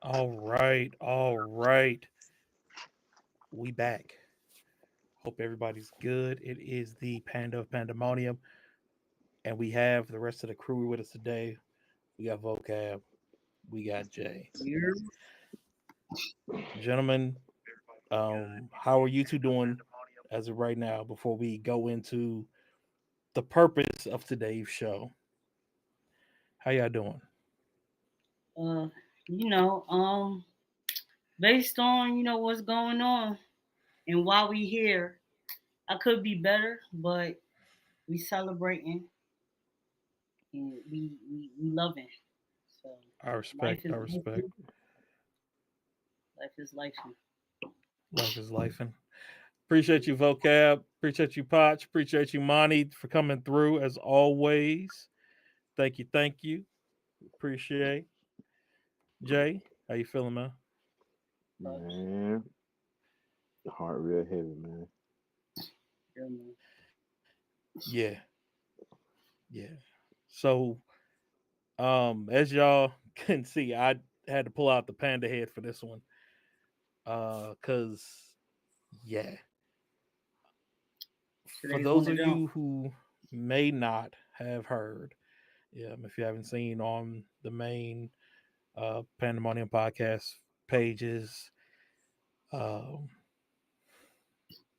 All right. We back. Hope everybody's good. It is the Panda of Pandemonium, and we have the rest of the crew with us today. We got Vocab, we got Jay. You're Gentlemen, how are you two doing as of right now before we go into the purpose of today's show? How y'all doing? uh you know, based on, what's going on and why we here, I could be better, but we celebrating and we loving. So I life respect, is I respect. life is life. Life is life. And appreciate you, Vocab. Appreciate you, Potch. Appreciate you, Monty, for coming through as always. Thank you, thank you. Appreciate. Jay, how you feeling, man? Man, heart real heavy, man. Yeah, yeah. So, as y'all can see, I had to pull out the panda head for this one. Cause yeah, for Today's one those of of them. you who may not have heard, if you haven't seen on the main Pandemonium podcast pages, um,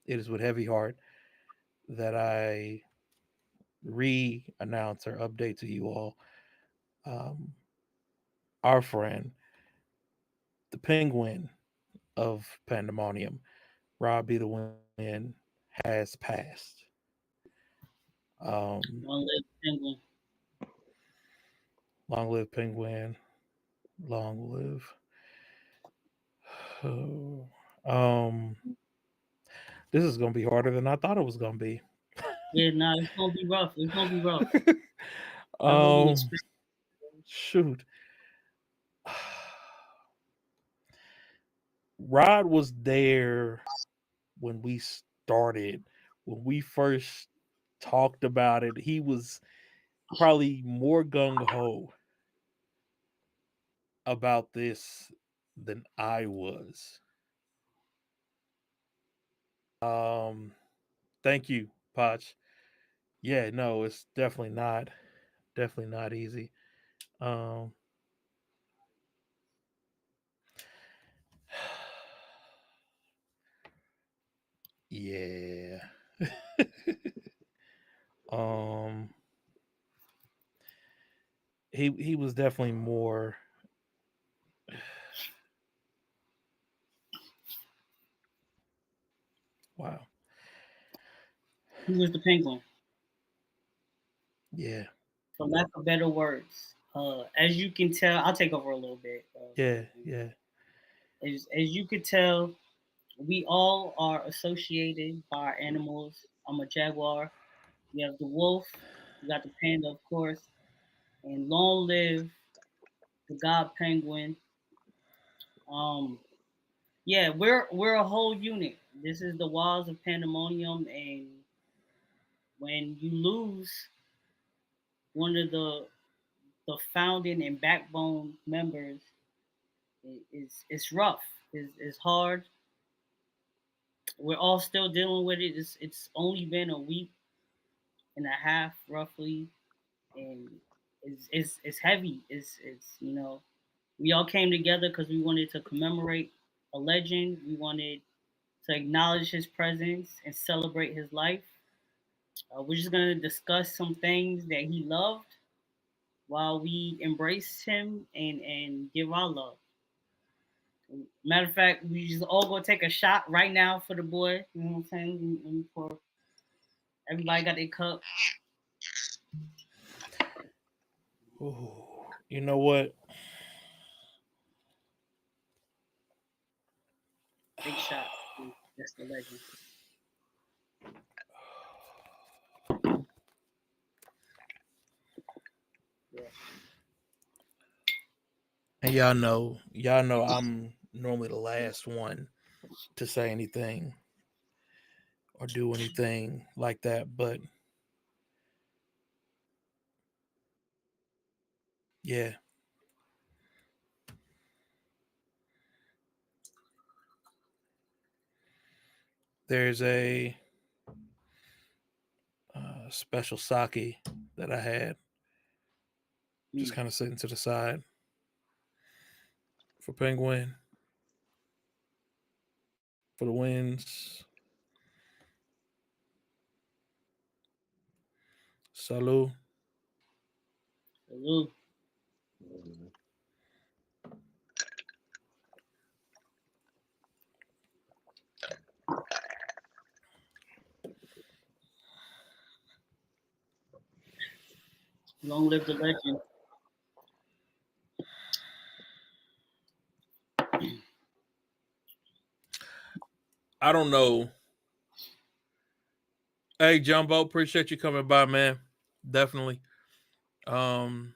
it is with heavy heart that I re-announce or update to you all. Um, our friend, the Penguin of Pandemonium, Robbie the Wind, has passed. Um, One live penguin. Long live Penguin. Long live. um, this is gonna be harder than I thought it was gonna be. Yeah, nah, it's gonna be rough. It's gonna be rough. I wasn't um, expecting. shoot. Rod was there when we started, when we first talked about it. He was probably more gung ho about this than I was. Um, Thank you, Potch. Yeah, no, it's definitely not easy. Um, yeah. um, he was definitely more. Wow. He was the penguin, Yeah. for lack of better words. As you can tell, I'll take over a little bit. Yeah. Yeah. As you could tell, we all are associated by our animals. I'm a jaguar. We have the wolf. We got the panda, of course, and long live the god penguin. Um, yeah, we're a whole unit. This is the walls of pandemonium, and when you lose one of the founding and backbone members, it's rough. It's hard. We're all still dealing with it. It's only been a week and a half, roughly, and it's heavy. It's we all came together because we wanted to commemorate a legend. We wanted to acknowledge his presence and celebrate his life. We're just gonna discuss some things that he loved while we embrace him and give our love. Matter of fact, we just all gonna take a shot right now for the boy. You know what I'm saying? And for everybody got their cup. Ooh, you know what? Big shot. That's the legend. Yeah. And y'all know I'm normally the last one to say anything or do anything like that, but yeah, there's a special sake that I had, just kind of sitting to the side for Penguin, for the Winds. Salud. Salute. Long live the legend. I don't know. Hey, Jumbo, appreciate you coming by, man. Definitely. Like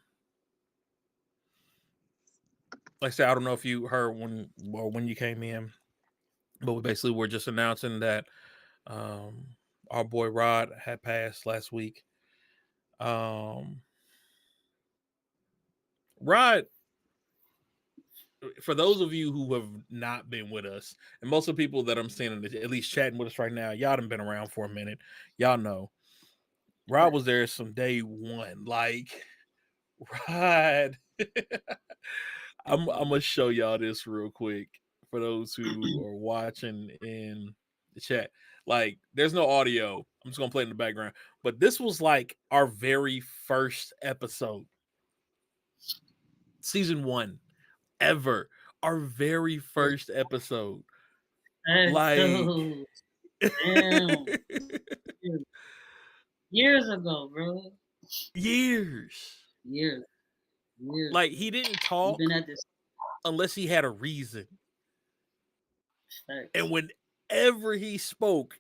I said, I don't know if you heard when you came in, but we basically were just announcing that our boy Rod had passed last week. Rod, for those of you who have not been with us, and most of the people that I'm seeing at least chatting with us right now, y'all done been around for a minute. Y'all know Rod was there some day one. Like Rod, I'm gonna show y'all this real quick for those who are watching in the chat. Like, there's no audio. I'm just gonna play it in the background. But this was like our very first episode, season 1 ever. Our very first episode. Like, Damn. Years ago, bro. years. Years. Like, he didn't talk been at this unless he had a reason. Facts. And whenever he spoke,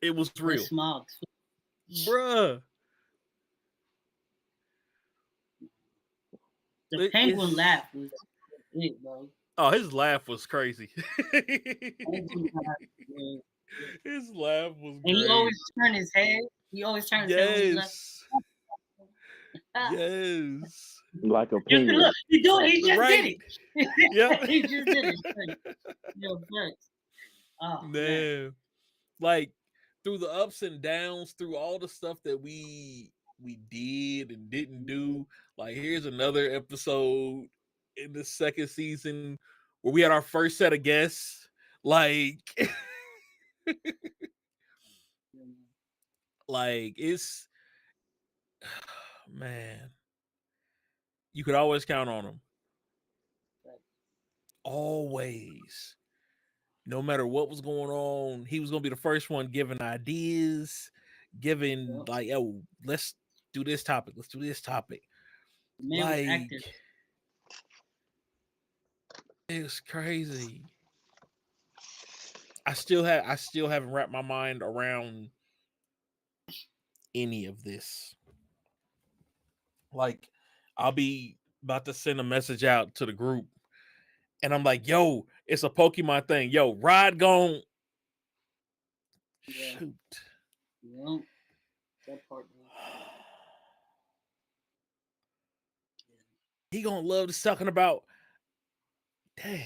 it was real. Smile. Bruh. The penguin laugh was it, bro. Oh, his laugh was crazy. His laugh was great. And he always turned his head. He always turned his head when he left. Yes. Like a penguin. Look, he just right. did it. Yeah. He just did it. Yo, oh, man. Like, through the ups and downs, through all the stuff that we did and didn't do, like, here's another episode in the second season where we had our first set of guests. Like, like, it's, man, you could always count on him. Always. No matter what was going on, he was going to be the first one giving ideas, giving, like, oh, let's do this topic. Let's do this topic. Man was active. It's crazy. I still haven't wrapped my mind around any of this. Like, I'll be about to send a message out to the group, and I'm like, yo, it's a Pokemon thing. Yo, Rod gone. Yeah. Shoot. Yep. That part. He gonna love this talking about. Dang.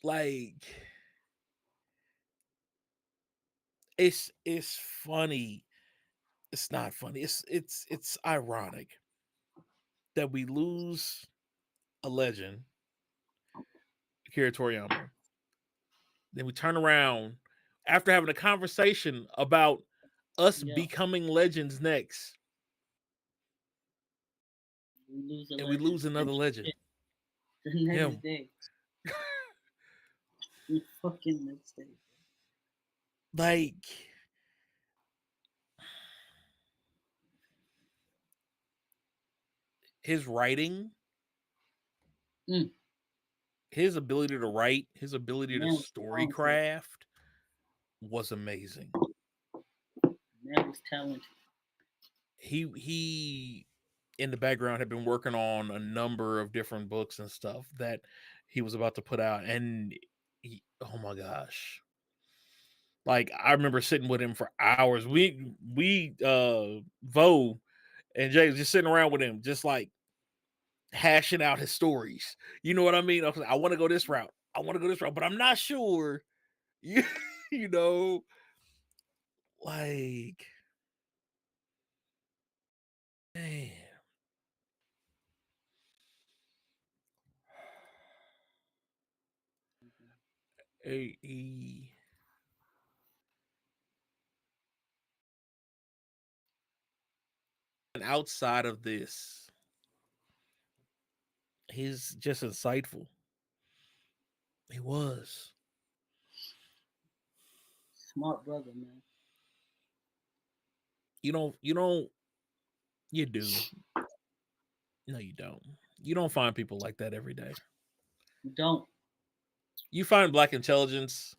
Like, it's funny. It's not funny. It's ironic that we lose a legend, Akira Toriyama. Then we turn around after having a conversation about us becoming legends next. We lose another legend. The next day. The fucking next day. Like, his writing, his ability to write, his ability to story craft was amazing. Man was talented. He in the background had been working on a number of different books and stuff that he was about to put out, and oh my gosh, like, I remember sitting with him for hours. We Vo and Jay was just sitting around with him, just like hashing out his stories. You know what I mean? I want to go this route. I want to go this route, but I'm not sure. you know, like, man. He, and outside of this, he's just insightful. He was. Smart brother, man. You don't, you do. No, you don't. You don't find people like that every day. You don't. You find black intelligence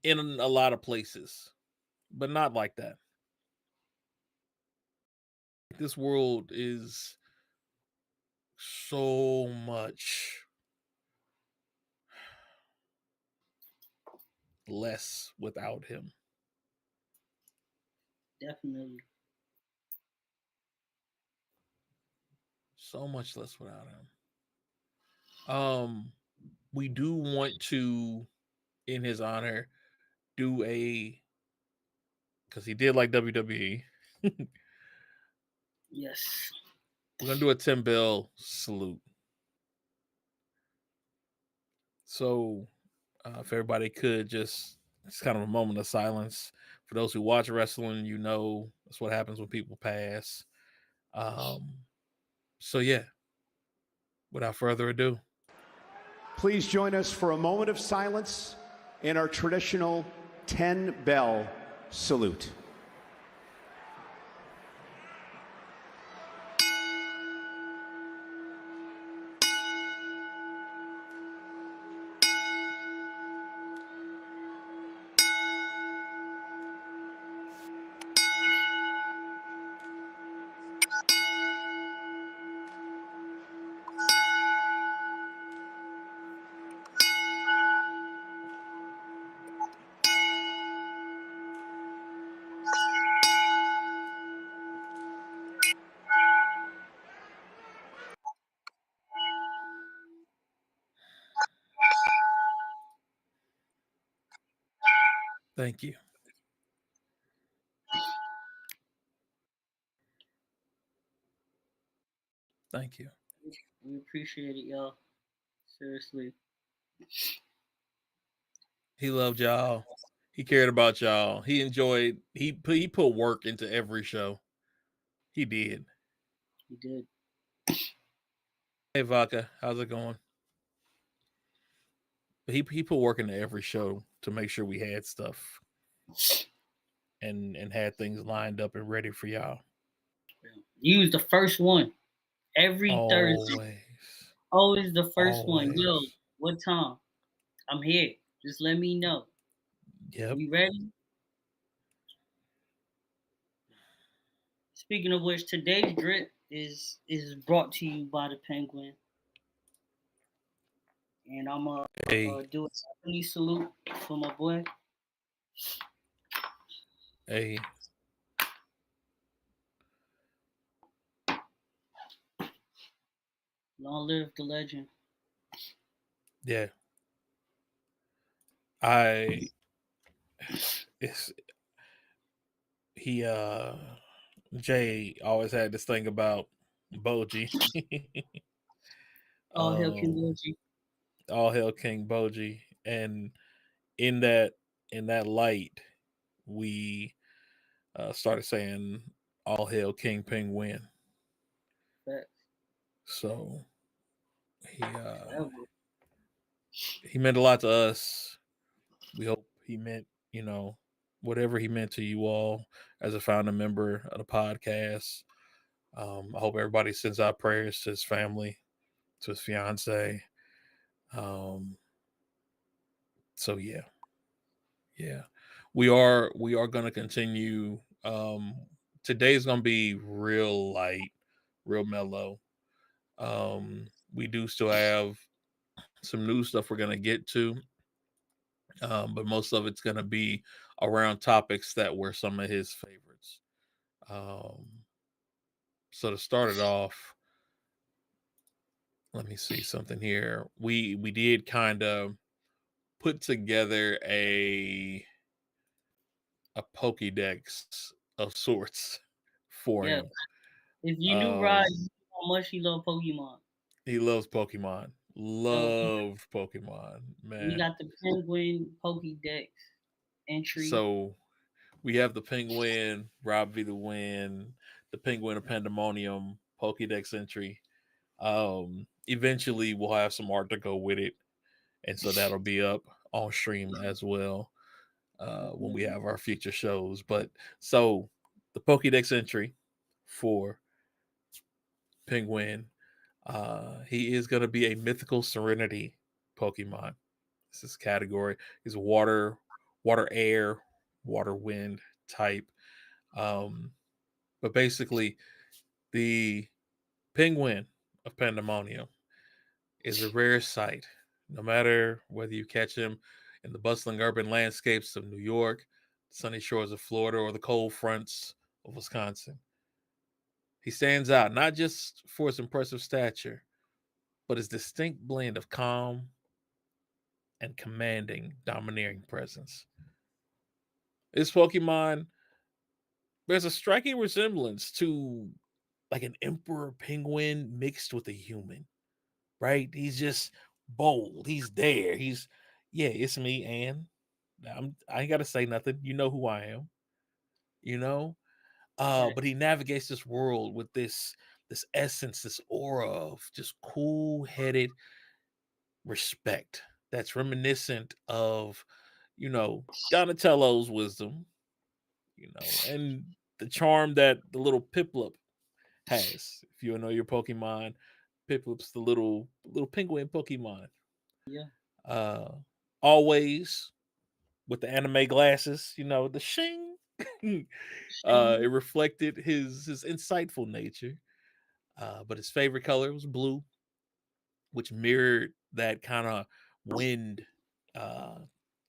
in a lot of places, but not like that. This world is so much less without him. Definitely. So much less without him. We do want to, in his honor, do a, because he did like WWE. Yes. We're gonna do a Tim Bell salute. So, if everybody could just, it's kind of a moment of silence for those who watch wrestling. You know, that's what happens when people pass. Um, so yeah, without further ado, please join us for a moment of silence in our traditional 10 bell salute. thank you. Thank you. We appreciate it, y'all. Seriously. He loved y'all. He cared about y'all. He enjoyed. He put work into every show. He did. He did. Hey Vodka, how's it going? But he put work into every show to make sure we had stuff and had things lined up and ready for y'all. You was the first one. Every Thursday. Always. Always the first one. Always. Yo, what time? I'm here. Just let me know. Yep. You ready? Speaking of which, today's drip is brought to you by the Penguin, and I'm gonna Hey. do a Japanese salute for my boy. Hey. Long live the legend. Yeah. It's he Jay always had this thing about Boji. All hail King um Boji. all hail King Boji. And in that light, we started saying all hail King Penguin. So Forever. he meant a lot to us. We hope he meant, whatever he meant to you all as a founding member of the podcast. I hope everybody sends out prayers to his family, to his fiance. So yeah, we are going to continue. Today's going to be real light, real mellow. We do still have some new stuff we're going to get to, but most of it's going to be around topics that were some of his favorites. Um, so to start it off, let me see something here. We did kind of put together a Pokédex of sorts for Yeah. him. If you knew Rod, Um, you knew how much he loved Pokemon. he loves Pokemon. So Love Pokemon, we man. got the Penguin Pokédex entry. So we have the Penguin, RodbthaWind, the Penguin of Pandemonium Pokédex entry. Eventually we'll have some art to go with it, and so that'll be up on stream as well when we have our future shows. But so the Pokédex entry for Penguin, he is going to be a mythical serenity Pokemon. This is category. He's water, air, water, wind type. Um, but basically, the Penguin of Pandemonium is a rare sight. No matter whether you catch him in the bustling urban landscapes of New York, sunny shores of Florida, or the cold fronts of Wisconsin, he stands out not just for his impressive stature, but his distinct blend of calm and commanding, domineering presence. This Pokemon bears a striking resemblance to like an emperor penguin mixed with a human, right? He's just bold. He's there. Yeah, it's me, and I ain't gotta say nothing. You know who I am, you know? Right. But he navigates this world with this essence, this aura of just cool-headed respect that's reminiscent of, Donatello's wisdom, and the charm that the little Piplup has. If you know your Pokemon, Piplup's the little penguin Pokemon. Yeah. Uh, Always with the anime glasses, the shing. It reflected his insightful nature. But his favorite color was blue, which mirrored that kind of wind uh,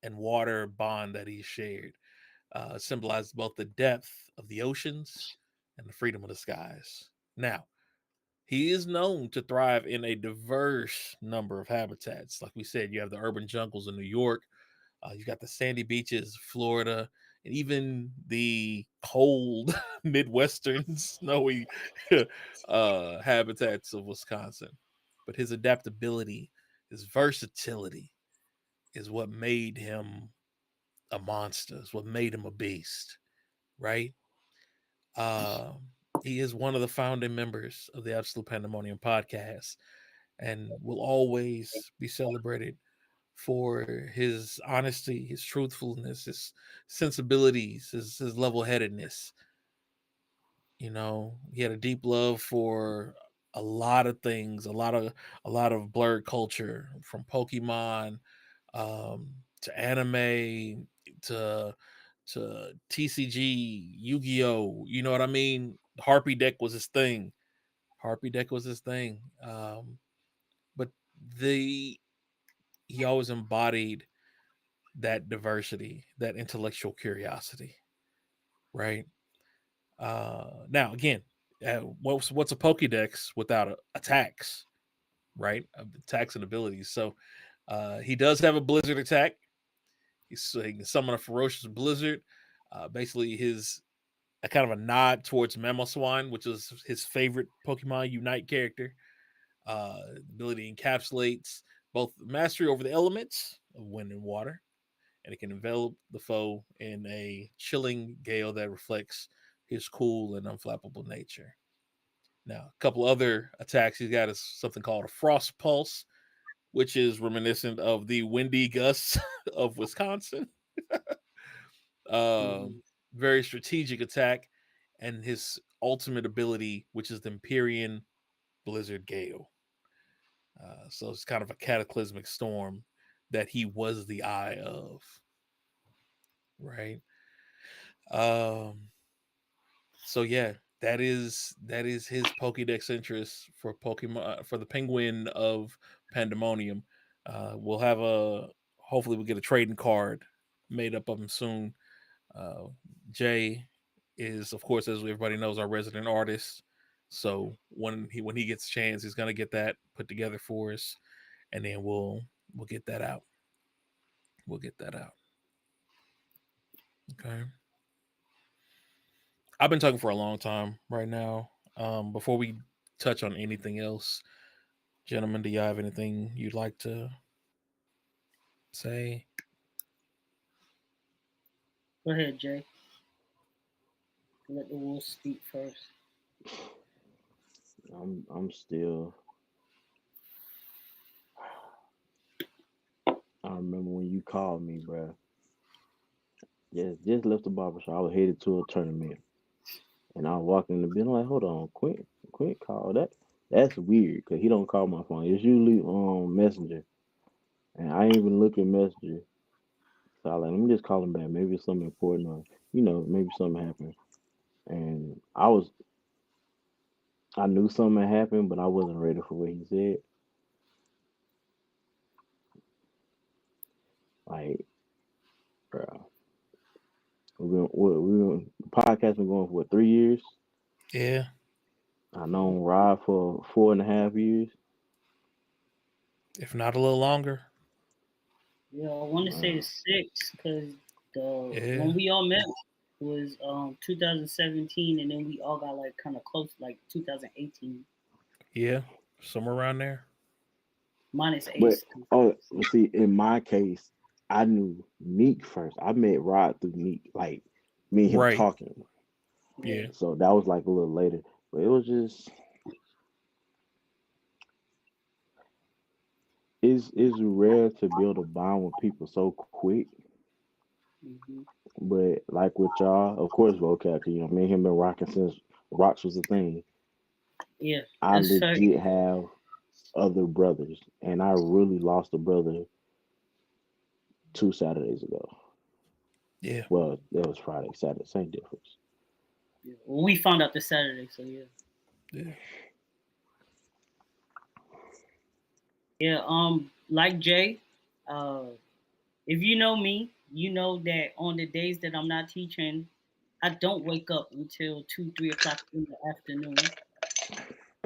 and water bond that he shared. Symbolized both the depth of the oceans and the freedom of the skies. Now, he is known to thrive in a diverse number of habitats. Like we said, you have the urban jungles in New York, you got the sandy beaches, of Florida, and even the cold Midwestern snowy habitats of Wisconsin. But his adaptability, his versatility, is what made him a monster. Is what made him a beast, right? Uh, he is one of the founding members of the Absolute Pandemonium podcast, and will always be celebrated for his honesty, his truthfulness, his sensibilities, his level headedness. He had a deep love for a lot of things, a lot of blurred culture, from Pokemon to anime to TCG, Yu-Gi-Oh. You know what I mean? Harpy deck was his thing. Harpy deck was his thing. But the he always embodied that diversity, that intellectual curiosity, right? Now, again, what's a Pokédex without attacks, right? Attacks and abilities. So he does have a Blizzard attack. He can summon a ferocious Blizzard. Basically, his a kind of a nod towards Mamoswine, which is his favorite Pokemon Unite character. The ability encapsulates both mastery over the elements of wind and water, and it can envelop the foe in a chilling gale that reflects his cool and unflappable nature. Now, a couple other attacks he's got is something called a Frost Pulse, which is reminiscent of the windy gusts of Wisconsin. um, Very strategic attack, and his ultimate ability, which is the Empyrean Blizzard Gale. So it's kind of a cataclysmic storm that he was the eye of, right? Um, so yeah, that is his Pokédex interest for Pokemon for the Penguin of Pandemonium. We'll have a hopefully we'll get a trading card made up of him soon. Uh, Jay is, of course, as everybody knows, our resident artist. So when he gets a chance, he's gonna get that put together for us, and then we'll get that out. We'll get that out. Okay. I've been talking for a long time right now. Before we touch on anything else, gentlemen, do y'all have anything you'd like to say? Go ahead, Jay. Let the wolf speak first. I'm still. I remember when you called me, bro. Just left the barbershop. I was headed to a tournament, and I was walking in the building like, hold on, Quint call that. That's weird because he don't call my phone. It's usually Messenger, and I ain't even look at Messenger. So I like, let me just call him back. Maybe it's something important, or maybe something happened. And I knew something had happened, but I wasn't ready for what he said. Like, bro, the podcast been going for what, 3 years? Yeah. I known Rod for 4.5 years. If not a little longer. Yeah, I want to say Man, it's 6 because the Yeah. when we all met was 2017, and then we all got like kind of close like 2018 Yeah. Somewhere around there. minus but Ace. see, in my case, I knew Meek first. I met Rod through Meek, like me and him Right. talking. Yeah, Yeah. So that was like a little later. But it was just it's rare to build a bond with people so quick. hmm But like with y'all, of course, vocab, 'cause, me and him been rocking since rocks was a thing. yeah, I that's fair. legit have other brothers, and I really lost a brother 2 Saturdays ago. Yeah. Well, that was Friday, Saturday, same difference. Yeah. Well, we found out this Saturday, so yeah. Yeah. Yeah, like Jay, uh, if you know me, you know that on the days that I'm not teaching, I don't wake up until 2, 3 o'clock in the afternoon.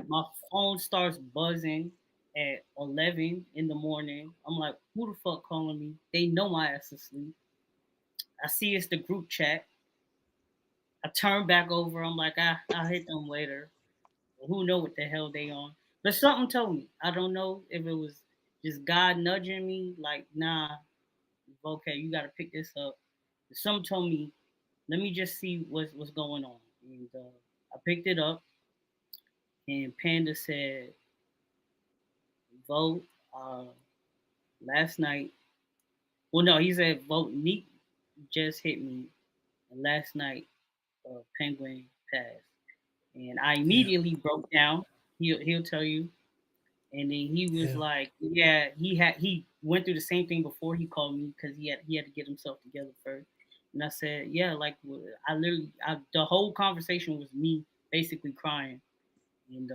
My phone starts buzzing at 11 in the morning. I'm like, who the fuck calling me? They know my ass is asleep. I see it's the group chat. I turn back over. I'm like, I'll hit them later. Who know what the hell they on? But something told me. I don't know if it was just God nudging me, like, nah, okay, you got to pick this up. But something told me, let me just see what's going on. And I picked it up, and Panda said, vote last night. Well, no, he said vote. Neat just hit me, and last night Penguin passed, and I Yeah. immediately broke down. He'll tell you. And then he was Yeah. like, yeah, he went through the same thing before he called me because he had to get himself together first. And I said, yeah, like I literally, the whole conversation was me basically crying, and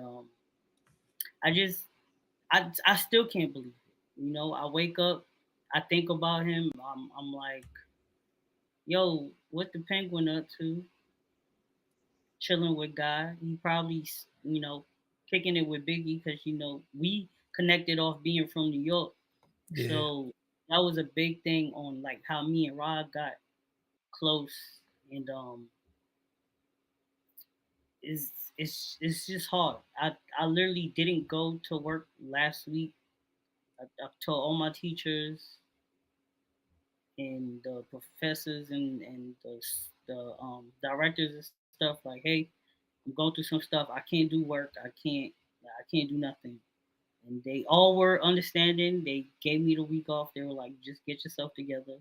I just, I still can't believe it. I wake up, I think about him, I'm like, yo, what the penguin up to? Chilling with God. He probably, kicking it with Biggie because we connected off being from New York. Yeah. So that was a big thing on like how me and Rod got close, and it's just hard. I literally didn't go to work last week. I told all my teachers and the professors and the directors and stuff like, hey, I'm going through some stuff. I can't do work. I can't do nothing. And they all were understanding. They gave me the week off. They were like, just get yourself together.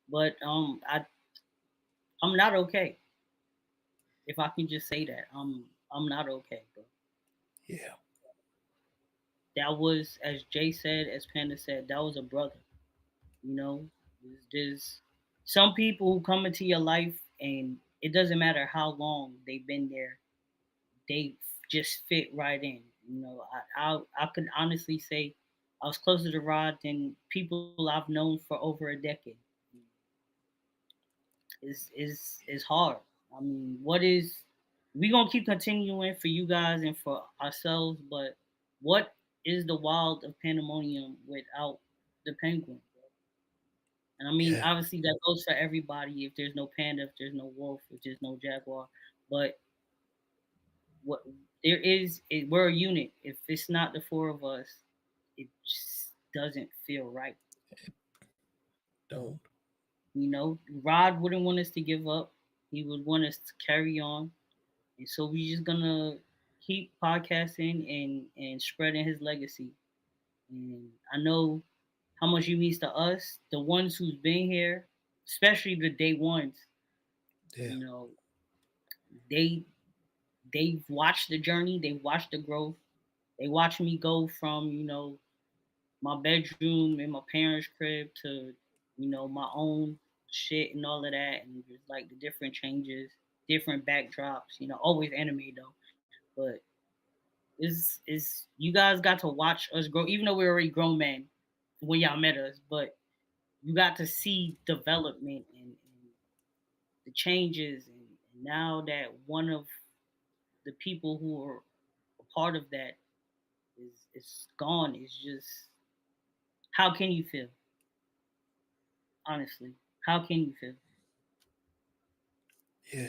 But I'm not okay. If I can just say that, I'm not okay, bro. Yeah. That was, as Jay said, as Panda said, that was a brother. You know, there's some people who come into your life, and it doesn't matter how long they've been there, they just fit right in. I could honestly say I was closer to Rod than people I've known for over a decade. Is hard. I mean, what is we gonna keep continuing for you guys and for ourselves, but what is the wild of pandemonium without the penguin? And I mean, Yeah. obviously that goes for everybody. If there's no panda, if there's no wolf, if there's no jaguar, but what there is, we're a unit. If it's not the four of us, it just doesn't feel right. So, Don't. Rod wouldn't want us to give up. He would want us to carry on, and so we just gonna keep podcasting and spreading his legacy. And I know how much he means to us, the ones who's been here, especially the day ones. Yeah. You know, they they've watched the journey, they've watched the growth. They watched me go from my bedroom in my parents' crib to my own shit and all of that, and just like the different changes, different backdrops. Always anime though, but is you guys got to watch us grow, even though we're already grown men when y'all met us, but you got to see development and the changes, and now that one of the people who are a part of that is gone, it's just how can you feel? Honestly, how can you feel? Yeah.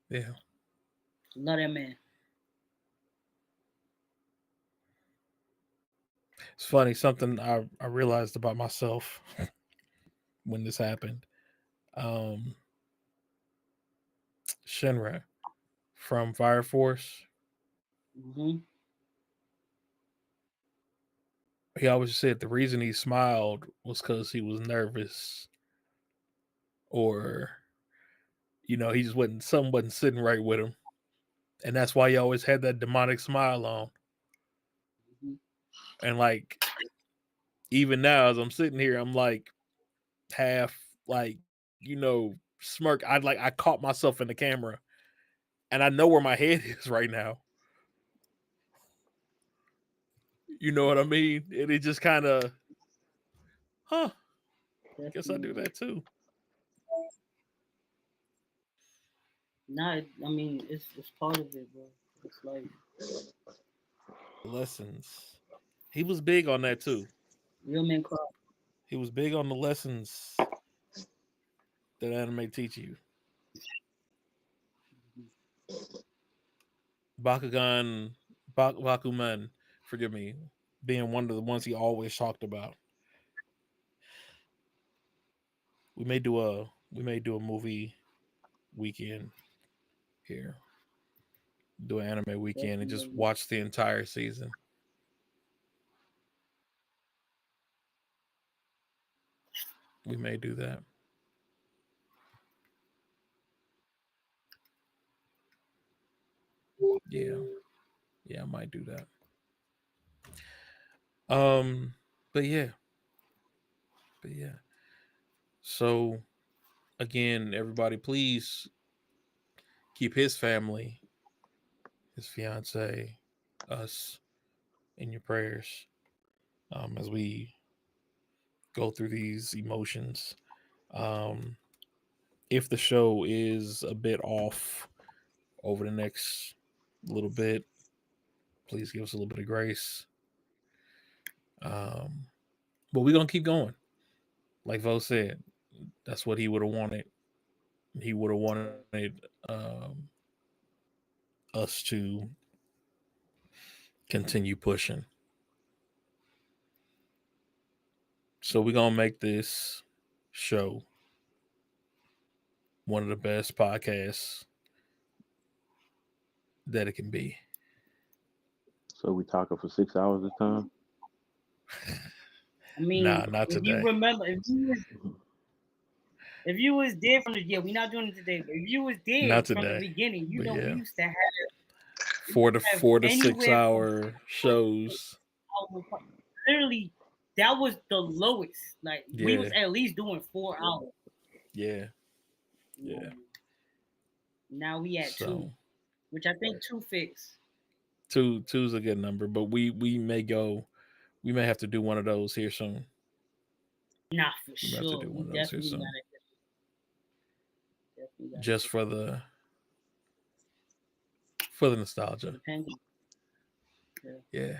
You know, Yeah. love that man. It's funny, something I realized about myself when this happened. Um, Shinra from Fire Force, Hmm. he always said the reason he smiled was because he was nervous, or he just wasn't something wasn't sitting right with him, and that's why he always had that demonic smile on. Hmm. And like even now, as I'm sitting here, I'm like half like smirk. I caught myself in the camera, and I know where my head is right now. You know what I mean? And it just kind of, huh? Guess I do Definitely. that too. Not. I mean, it's part of it, bro. It's like Lessons. He was big on that too. real men cry. He was big on the lessons that anime teach you. Bakugan, Bakuman, forgive me, being one of the ones he always talked about. We may do a movie weekend here. Do an anime weekend and just Definitely. watch the entire season. We may do that. Yeah. Yeah, I might do that. Um, but yeah, but yeah. So again, everybody, please keep his family, his fiance, us in your prayers as we go through these emotions. Um, if the show is a bit off over the next little bit, please give us a little bit of grace. Um, but we're gonna keep going. Like Vo said, that's what he would have wanted. He would have wanted us to continue pushing. So we're gonna make this show one of the best podcasts that it can be. So we talking for 6 hours this time. I mean, Nah, not if you today. remember, if you was there from the we're not doing it today, but if you was there Not from the today. beginning, But we yeah, used to four to have 6 anywhere from hour shows. literally that was the lowest. Like we was Yeah, at least doing 4 hours. yeah, You know, yeah. now we at two, So which I think two fix. two's a good number, but we may go. We may have to do one of those here soon. Nah, for We may have to sure. do We one of those here definitely soon, gotta just get for the for nostalgia. the penguin. Yeah. Yeah.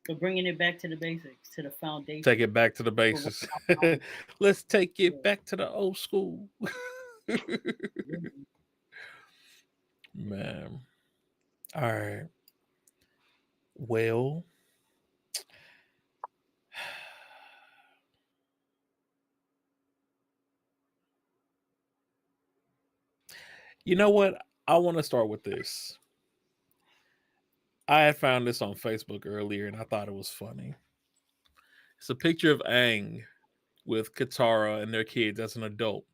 for bringing it back to the basics, to the foundation. Take it back to the basis. Let's take it Yeah. back to the old school. Man. All right. Well, you know what? I want to start with this. I had found this on Facebook earlier and I thought it was funny. It's a picture of Aang with Katara and their kids as an adult.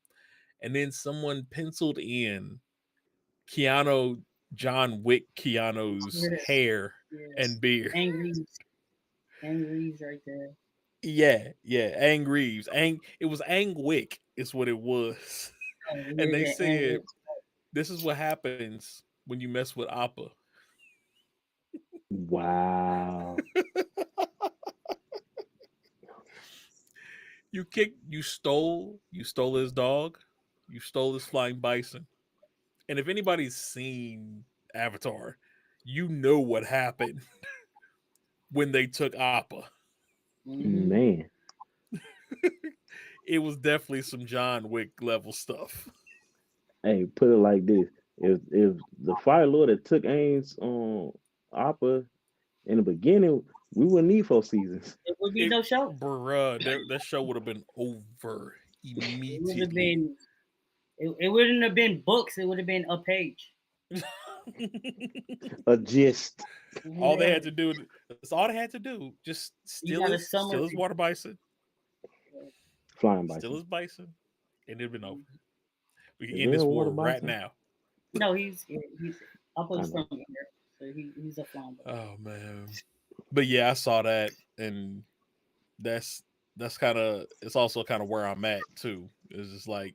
And then someone penciled in Keanu, John Wick Keanu's Yes. hair Yes. and beard. Angry's right there. Yeah, Aang Reeves. It was Aang Wick, is what it was. Oh, And they yeah, said, this is what happens when you mess with Appa. Wow. You stole his dog, you stole his flying bison. And if anybody's seen Avatar, you know what happened when they took Appa. Mm-hmm. Man. It was definitely some John Wick level stuff. Hey, put it like this. If the Fire Lord that took Aang's Appa in the beginning, we wouldn't need 4 seasons. It would be no show. Bruh, that show would have been over It would have immediately. been. It wouldn't have been books. It would have been a page. A gist. All they Yeah. had to do, that's all they had to do. Just You got a steal his summary. water bison, Flying steal bison. his bison, and it'd been over. We can Is end there this a water war right bison? now. No, he's Apple I is know. from here, so he's a flounder. Oh man. But yeah, I saw that, and that's kind of, it's also kind of where I'm at too. It's just like,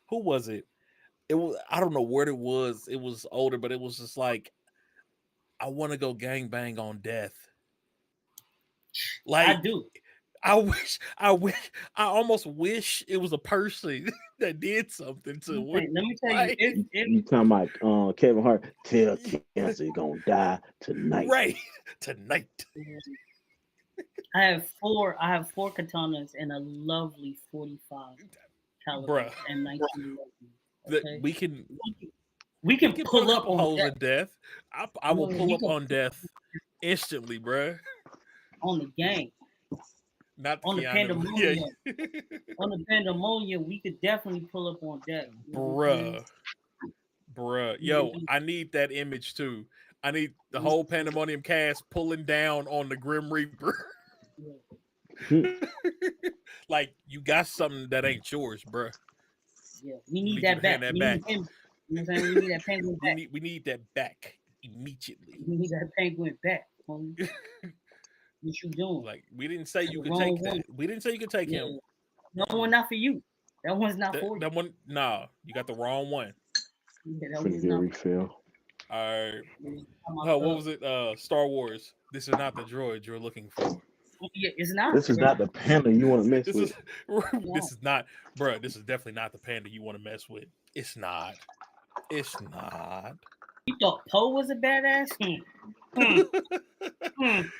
who was it? It was, I don't know what it was. It was older, but it was just like, I want to go gang bang on death. I Like, do. I almost wish it was a person that did something to Let him. me tell you, Like, if You talking about Kevin Hart? Tell Cancer he's gonna die tonight. right tonight. I have four katanas and a lovely 45 caliber Bruh. and 1911. That Okay, we can we can put a pull up couple on holes death. in death. I will pull We up can on death instantly, bruh. on the gang, Not on the Keanu. Yeah. pandemonium, on the pandemonium. We could definitely pull up on death. You know what I'm saying? Bruh. We can Yo, I need that image too. I need the whole Pandemonium cast pulling down on the Grim Reaper. Like, you got something that ain't yours, bruh. Yeah, we We need need you that to hand back. that We back. need him. You know what I'm saying? We need that penguin back. We need that back immediately. We need that penguin back, homie. What you doing? Like, we didn't say you The could wrong take one. that. We didn't say you could take Yeah, him. that one not for you. That one's not for you. That one, nah, you got the wrong one. Yeah, that Finna one's get a not. refill. All right. Oh, Oh, what was it? Star Wars. This is not the droid you're looking for. Yeah, it's not. This is bro. not the panda you want to mess This with. is this is not, bruh. This is definitely not the panda you want to mess with. It's not. It's not. You thought Poe was a badass?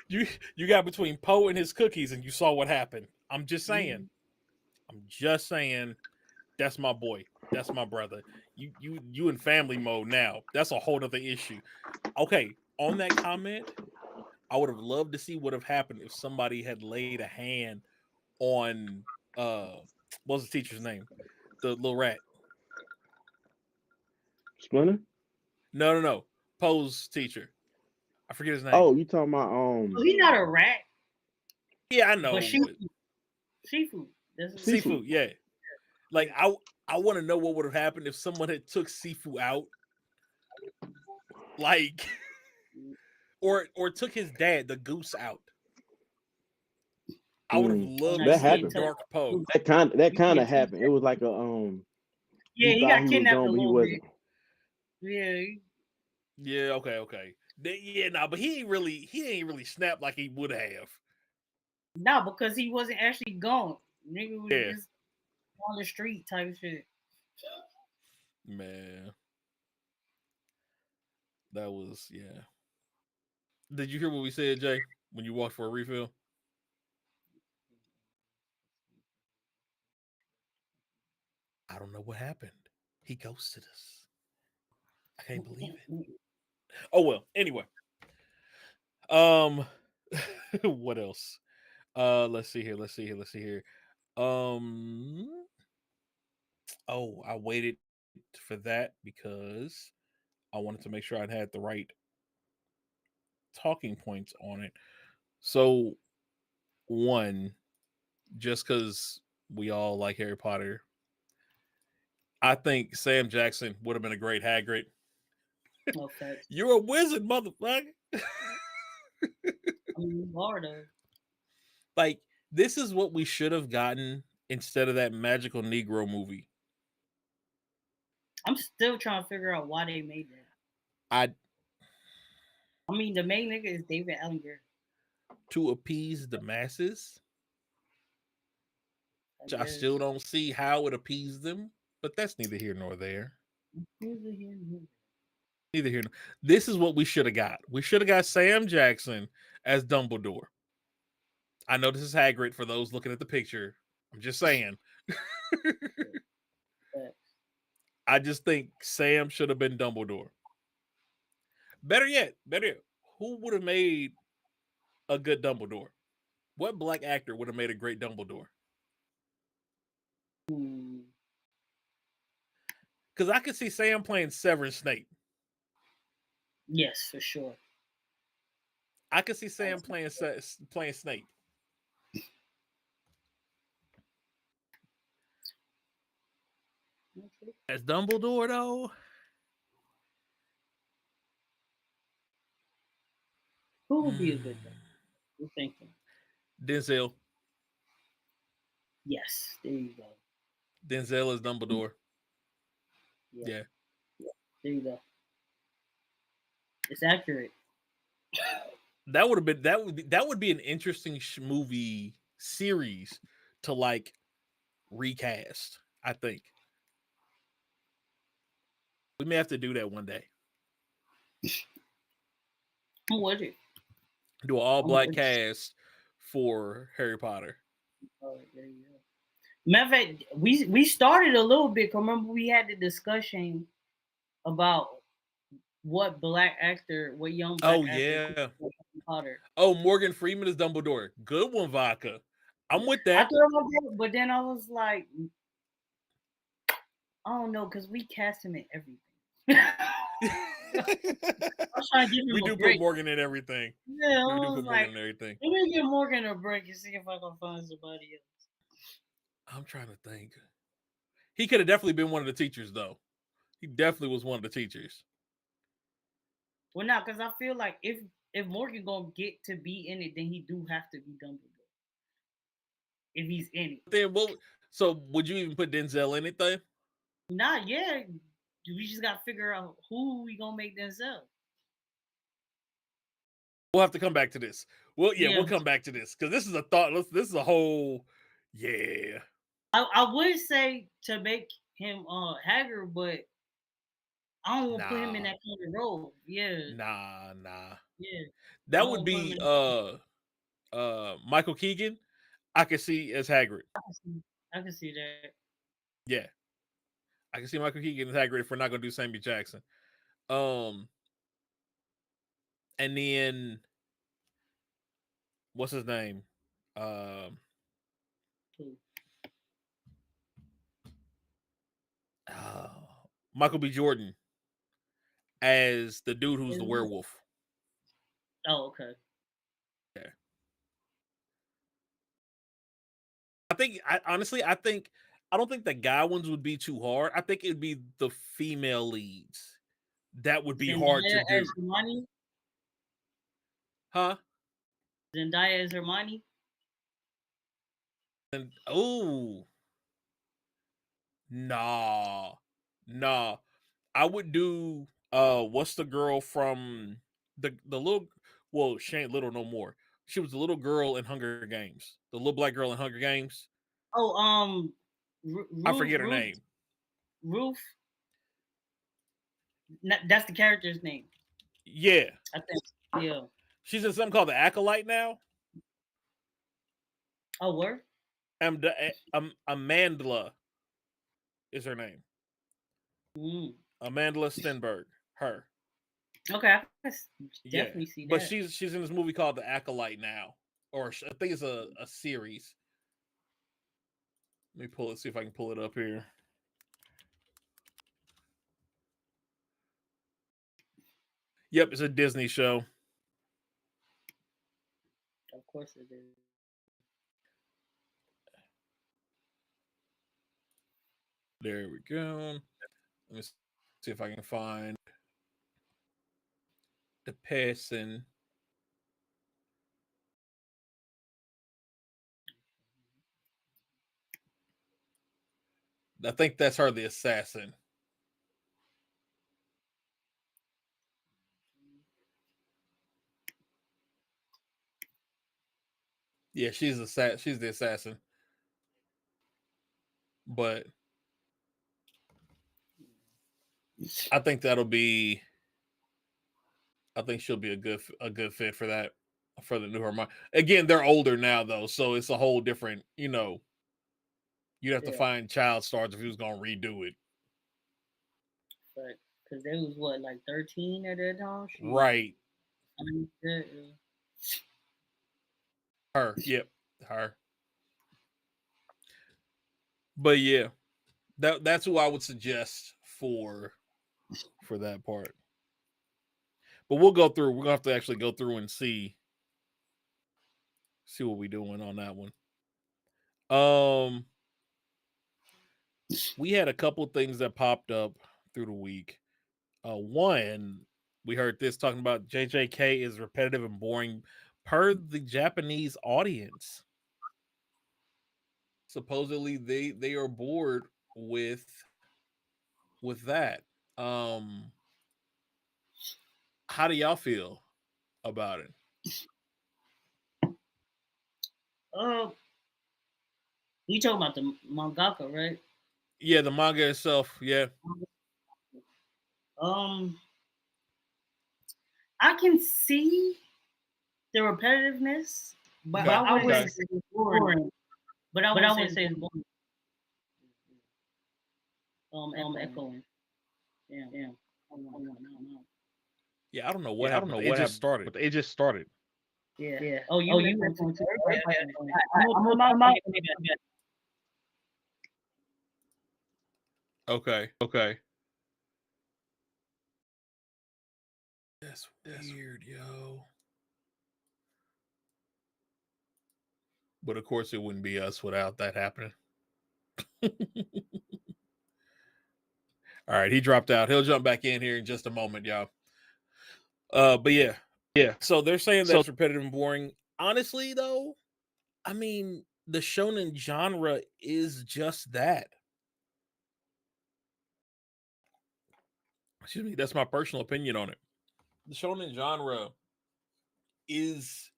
You got between Poe and his cookies, and you saw what happened. I'm just saying. I'm just saying. That's my boy. That's my brother. You in family mode now. That's a whole other issue. Okay, on that comment, I would have loved to see what have happened if somebody had laid a hand on what was the teacher's name? The little rat. Splinter? No. Poe's teacher. I forget his name. Oh, you talking about Well, he's not a rat, Yeah, I know. but seafood. That's what Seafood, yeah. Like, I want to know what would have happened if someone had took Sifu out. Like, or took his dad, the goose, out. I would have loved that to see happened. Dark Poe. That kind of happened. It was like a Yeah, he thought got was kidnapped gone, a but he little wasn't. bit. Yeah, Yeah, okay. Yeah, nah, but he ain't really snapped like he would have. no, because he wasn't actually gone. Nigga was Yeah. just on the street type shit. Man. That was, yeah. Did you hear what we said, Jay? When you walked for a refill? I don't know what happened. He ghosted us. I can't believe it. Oh well. Anyway, um, what else? Let's see here. Let's see here. Let's see here. Um, oh, I waited for that because I wanted to make sure I had the right talking points on it. So, one, just because we all like Harry Potter, I think Sam Jackson would have been a great Hagrid. No facts. You're a wizard, motherfucker. I mean, you are though. Like, this is what we should have gotten instead of that magical Negro movie. I'm still trying to figure out why they made that. I I mean, the main nigga is David Allinger. To appease the masses, I which I guess. still don't see how it appeased them, but that's neither here nor there. Neither here nor there. Neither here. This is what we should have got. We should have got Sam Jackson as Dumbledore. I know this is Hagrid for those looking at the picture. I'm just saying. I just think Sam should have been Dumbledore. Better yet, who would have made a good Dumbledore? What black actor would have made a great Dumbledore? Because I could see Sam playing Severus Snape. Yes, for sure. I could see Sam playing Snape. As Dumbledore, though. Who would be a good one? You're thinking. Denzel. Yes, there you go. Denzel is Dumbledore. Yeah. There you go. It's accurate. That would have been that would be an interesting movie series to like recast. I think we may have to do that one day. Who was it? Do an all black cast for Harry Potter. Oh, there you go. Matter of fact, we started a little bit. Remember, we had the discussion about what young black actor yeah. Harry Potter. Oh, Morgan Freeman is Dumbledore. Good one, Vodka. I'm with that. I thought about that, but then I was like, I don't know, because we cast him in everything. I was trying to give him we do break. put Morgan in everything. Yeah, we do put Morgan in everything. Let me give Morgan a break and see if I can find somebody else. I'm trying to think. He could have definitely been one of the teachers, though. He definitely was one of the teachers. Well, now, because I feel like if Morgan gonna get to be in it, then he do have to be Dumbledore. If he's in it. Then so would you even put Denzel in it, though? Nah, yeah. We just gotta figure out who we gonna make Denzel. We'll have to come back to this. We'll come back to this because this is a thought. This is a whole, yeah. I would say to make him Hagrid, but I don't want to put him in that kind of role. Yeah. Nah. Yeah. That would be Michael Keegan. I could see as Hagrid. I can see that. Yeah. I can see Michael Keegan as Hagrid if we're not gonna do Samuel Jackson. And then what's his name? Michael B. Jordan as the dude who's the werewolf. Oh, okay. Yeah. I don't think the guy ones would be too hard. I think it'd be the female leads that would be hard to do. Hermione? Huh? Zendaya as Hermione? And nah. I would do what's the girl from the little, well, she ain't little no more. She was the little girl in Hunger Games. The little black girl in Hunger Games. Oh, I forget her name. Ruth. That's the character's name. Yeah. I think. Yeah. She's in something called The Acolyte now. Oh, where? Amandla is her name. Mm. Amandla Stenberg. Her. Okay, I can Yeah, definitely see but that. she's in this movie called The Acolyte now, or I think it's a series. Let me pull it. See if I can pull it up here. Yep, it's a Disney show. Of course it is. There we go. Let me see if I can find the person. I think that's her, the assassin. Yeah, she's the assassin. But I think that'll be. I think she'll be a good fit for that, for the new Hermione. Again, they're older now though, so it's a whole different. You'd have to find child stars if he was gonna redo it. But because they was what, like 13 at that time. Right. Yeah. Her. Yep. Her. But yeah, that's who I would suggest for that part. But we'll go through. We're gonna have to actually go through and see what we're doing on that one. We had a couple things that popped up through the week. One, we heard this talking about JJK is repetitive and boring per the Japanese audience. Supposedly they are bored with that. How do y'all feel about it? You talking about the mangaka, right? Yeah, the manga itself. Yeah. I can see the repetitiveness, but Okay. I wouldn't say it's boring. But I wouldn't say it's boring. Echoing. Yeah. Yeah, I don't know what happened. It just started. Yeah. Oh, you echoing too. I'm Okay. That's weird, yo. But of course, it wouldn't be us without that happening. All right, he dropped out. He'll jump back in here in just a moment, y'all. But yeah. So they're saying that's repetitive and boring. Honestly, though, I mean, the shonen genre is just that. Excuse me, that's my personal opinion on it. The shonen genre is,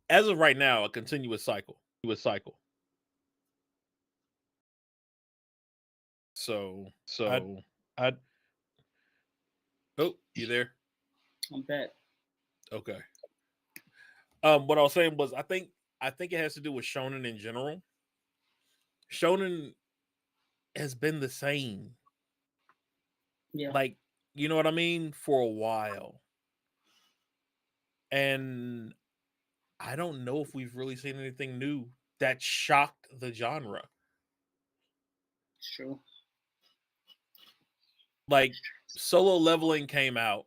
as of right now, a continuous cycle. So I oh, you there? I'm back. Okay. What I was saying was I think it has to do with shonen in general. Shonen has been the same. Yeah. Like, you know what I mean? For a while. And I don't know if we've really seen anything new that shocked the genre. It's true. Like, Solo Leveling came out,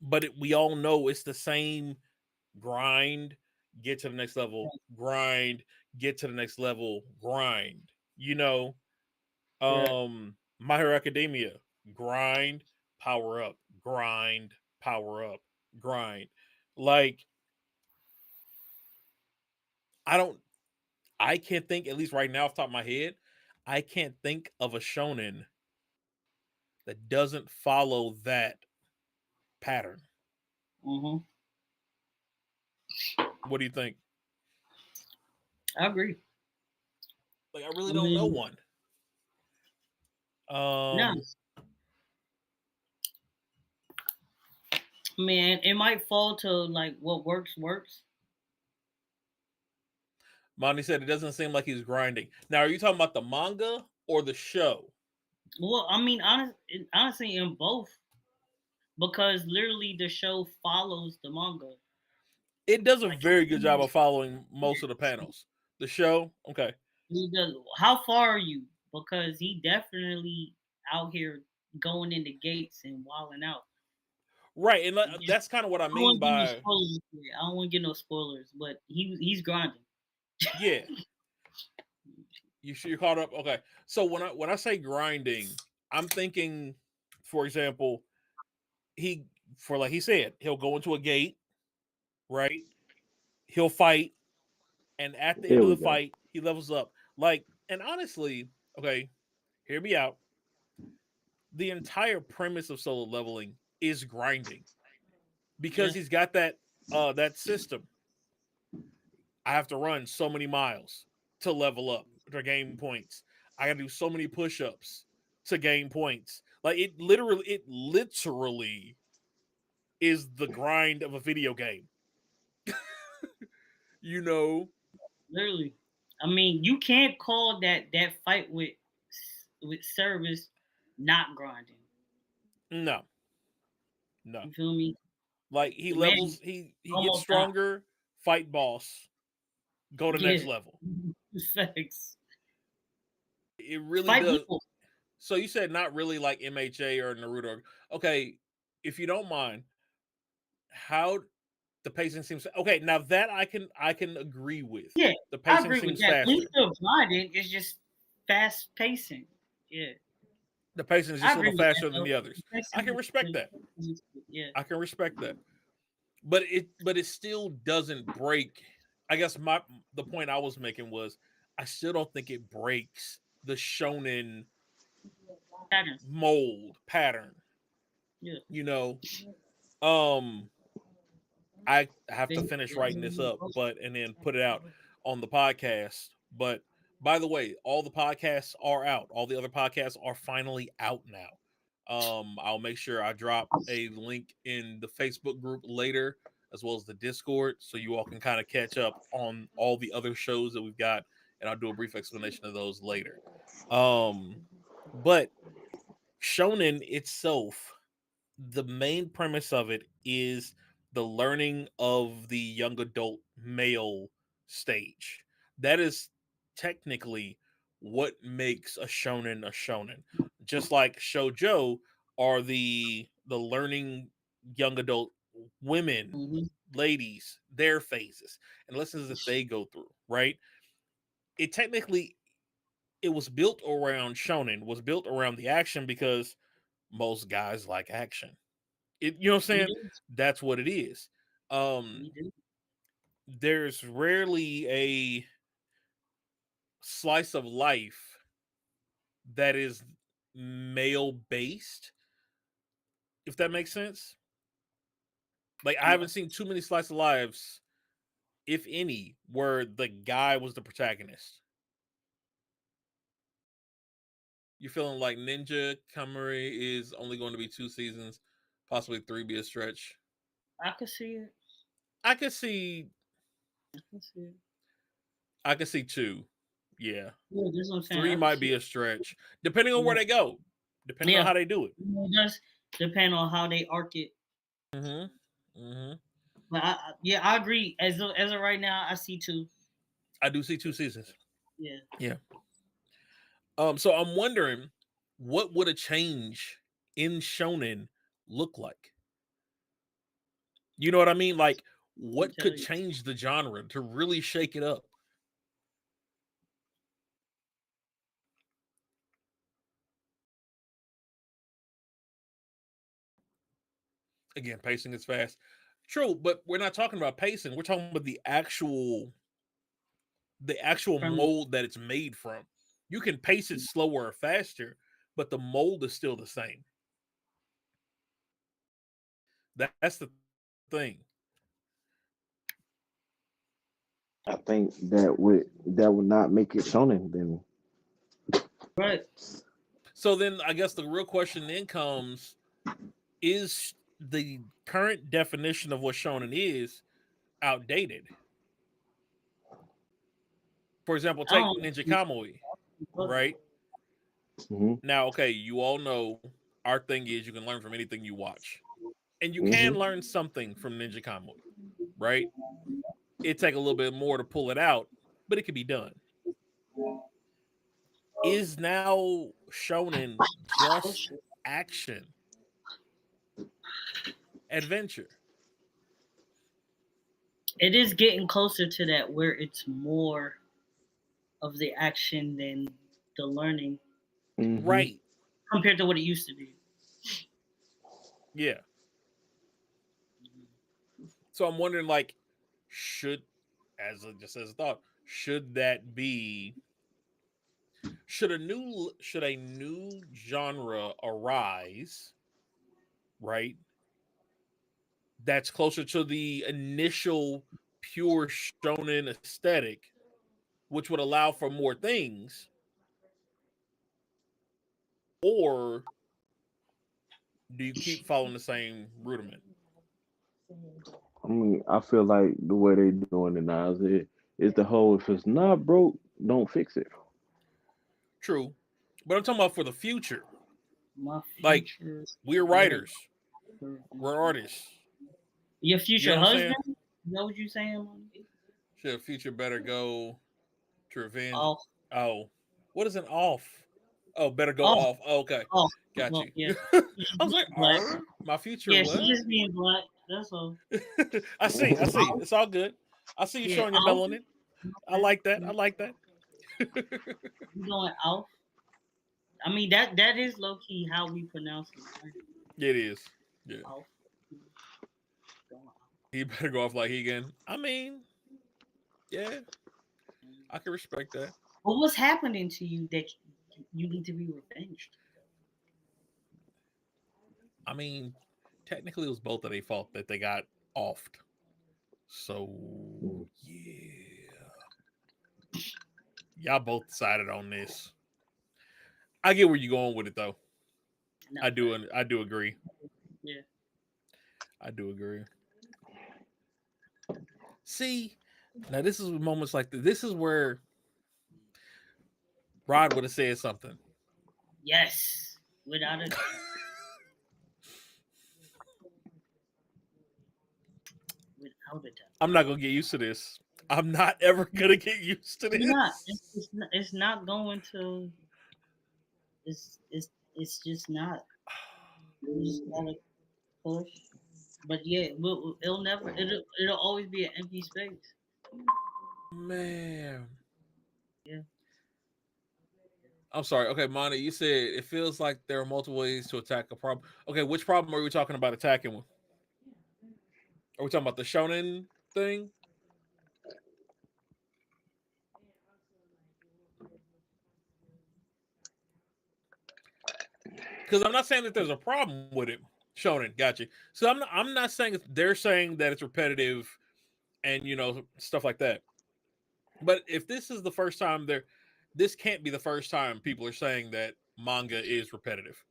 but we all know it's the same grind, get to the next level, grind, get to the next level, grind. My Hero Academia, grind, power up, grind, power up, grind. Like, I can't think, at least right now off the top of my head, I can't think of a shonen that doesn't follow that pattern. Mm-hmm. What do you think? I agree. Like, I really don't know one. No. Man, it might fall to like what works. Monty said it doesn't seem like he's grinding. Now, are you talking about the manga or the show? Well, I mean, honestly, in both, because literally the show follows the manga. It does a Like very good job of following most of the panels. The show, okay. he does. How far are you? Because he definitely out here going into gates and wilding out. Right, and that's kind of what I I don't mean want to give no by spoilers. I don't want to get no spoilers, but he's grinding. yeah. You're caught up. Okay, so when I say grinding, I'm thinking, for example, like he said, he'll go into a gate, right? He'll fight, and at the Here end of we the go. fight, he levels up. Like, and honestly, okay, hear me out. The entire premise of solo leveling is grinding because Yeah, he's got that system. I have to run so many miles to level up to gain points. I got to do so many push-ups to gain points. Like it literally is the grind of a video game. You know? literally. I mean, you can't call that fight with service not grinding. No. No. You feel me? Like he The man levels he gets almost died. stronger, fight boss, go to next Yeah, level. facts. It really Fight does. people. So you said not really like MHA or Naruto. Okay, if you don't mind, how the pacing seems okay. Now that I can agree with. Yeah, The I pacing agree with seems that. We faster. still grinding. It's just fast pacing. Yeah, The pacing is I just a little agree with that faster than though. the others. The I pacing can respect that. yeah, I can respect that. But it still doesn't break. I guess the point I was making was I still don't think it breaks the shonen pattern. mold pattern. Yeah. You know, um, I have to finish writing this up, and then put it out on the podcast. But by the way, all the podcasts are out. All the other podcasts are finally out now. I'll make sure I drop a link in the Facebook group later, as well as the Discord, so you all can kind of catch up on all the other shows that we've got, and I'll do a brief explanation of those later. But Shonen itself, the main premise of it is the learning of the young adult male stage. That is technically what makes a shonen a shonen. Just like shojo are the learning young adult women, Mm-hmm. ladies, their phases and lessons that they go through, right? It technically it was built around shonen, was built around the action because most guys like action. You know what I'm We saying? do. That's what it is. Um, We do. there's rarely a slice of life that is male based, if that makes sense. Like I Yeah. haven't seen too many slice of lives, if any, where the guy was the protagonist. You're feeling like Ninja Kamari is only going to be 2 seasons, possibly 3 be a stretch. I could see it. I could see I could see it. I could see 2. Yeah. Yeah, that's what I'm saying. 3 I could might see be it. a stretch, depending on where Yeah. they go, depending on Yeah. how they do it. It does depend on how they arc it. Mm-hmm. Mm-hmm. But yeah, I agree. As of right now, I see 2. I do see 2 seasons. Yeah. Yeah. So I'm wondering, what would a change in shonen look like? You know what I mean? Like, I'll what tell could you. change the genre to really shake it up? Again, pacing is fast. True, but we're not talking about pacing. We're talking about the actual From mold that it's made from. You can pace it slower or faster, but the mold is still the same. That's the thing. I think that would not make it shonen. Then right. So then I guess the real question then comes, is the current definition of what shonen is outdated. For example, take Oh, Ninja Kamui, right? Hmm. Now, okay, you all know our thing is you can learn from anything you watch. And you can Hmm. learn something from Ninja Kamui, right? It take a little bit more to pull it out, but it can be done. Is now shonen just action, adventure? it is getting closer to that where it's more of the action than the learning Hmm. Right. compared to what it used to be. Yeah. So I'm wondering, like, should, just as a thought, should that be, should a new genre arise, right? That's closer to the initial pure shonen aesthetic, which would allow for more things, or do you keep following the same rudiment? I mean, I feel like the way they doing it now is the whole if it's not broke, don't fix it. True. But I'm talking about for the future. My Like, future we're better. writers, we're artists. Your You know future what I'm saying? husband? Is that what you saying? Should a future better go to revenge? Oh, Oh, what is an off? Oh, better go oh, off. Oh, okay, oh. got Well, you. yeah. I was like, Black. my future Yeah, she's what? just being black. That's all. I see, I see. It's all good. I see you Yeah, showing your Alf. melanin. I Okay. like that. I like that. You going Alf? I mean that is low key how we pronounce it. Right? It is. Yeah, Alf. Going Alf. he better go off like he can. I mean, yeah, I can respect that. But what's happening to you that you need to be revenged? I mean, technically, it was both of their fault that they got offed. So yeah, y'all both decided on this. I get where you're going with it, though. No, I do, and I do agree. yeah. I do agree. See, now this is moments like this. This is where Rod would have said something. Yes. Without a without a doubt. I'm not gonna get used to this. I'm not ever gonna get used to You're not. this. It's not going to. It's just not. You just gotta push. But yeah, it'll never. It'll always be an empty space. Man, Yeah. I'm sorry. Okay, Monty, you said it feels like there are multiple ways to attack a problem. Okay, which problem are we talking about attacking? Are we talking about the shonen thing? Because I'm not saying that there's a problem with it. Shonen, got you. So I'm not saying they're saying that it's repetitive and stuff like that. But if this is the first time this can't be the first time people are saying that manga is repetitive,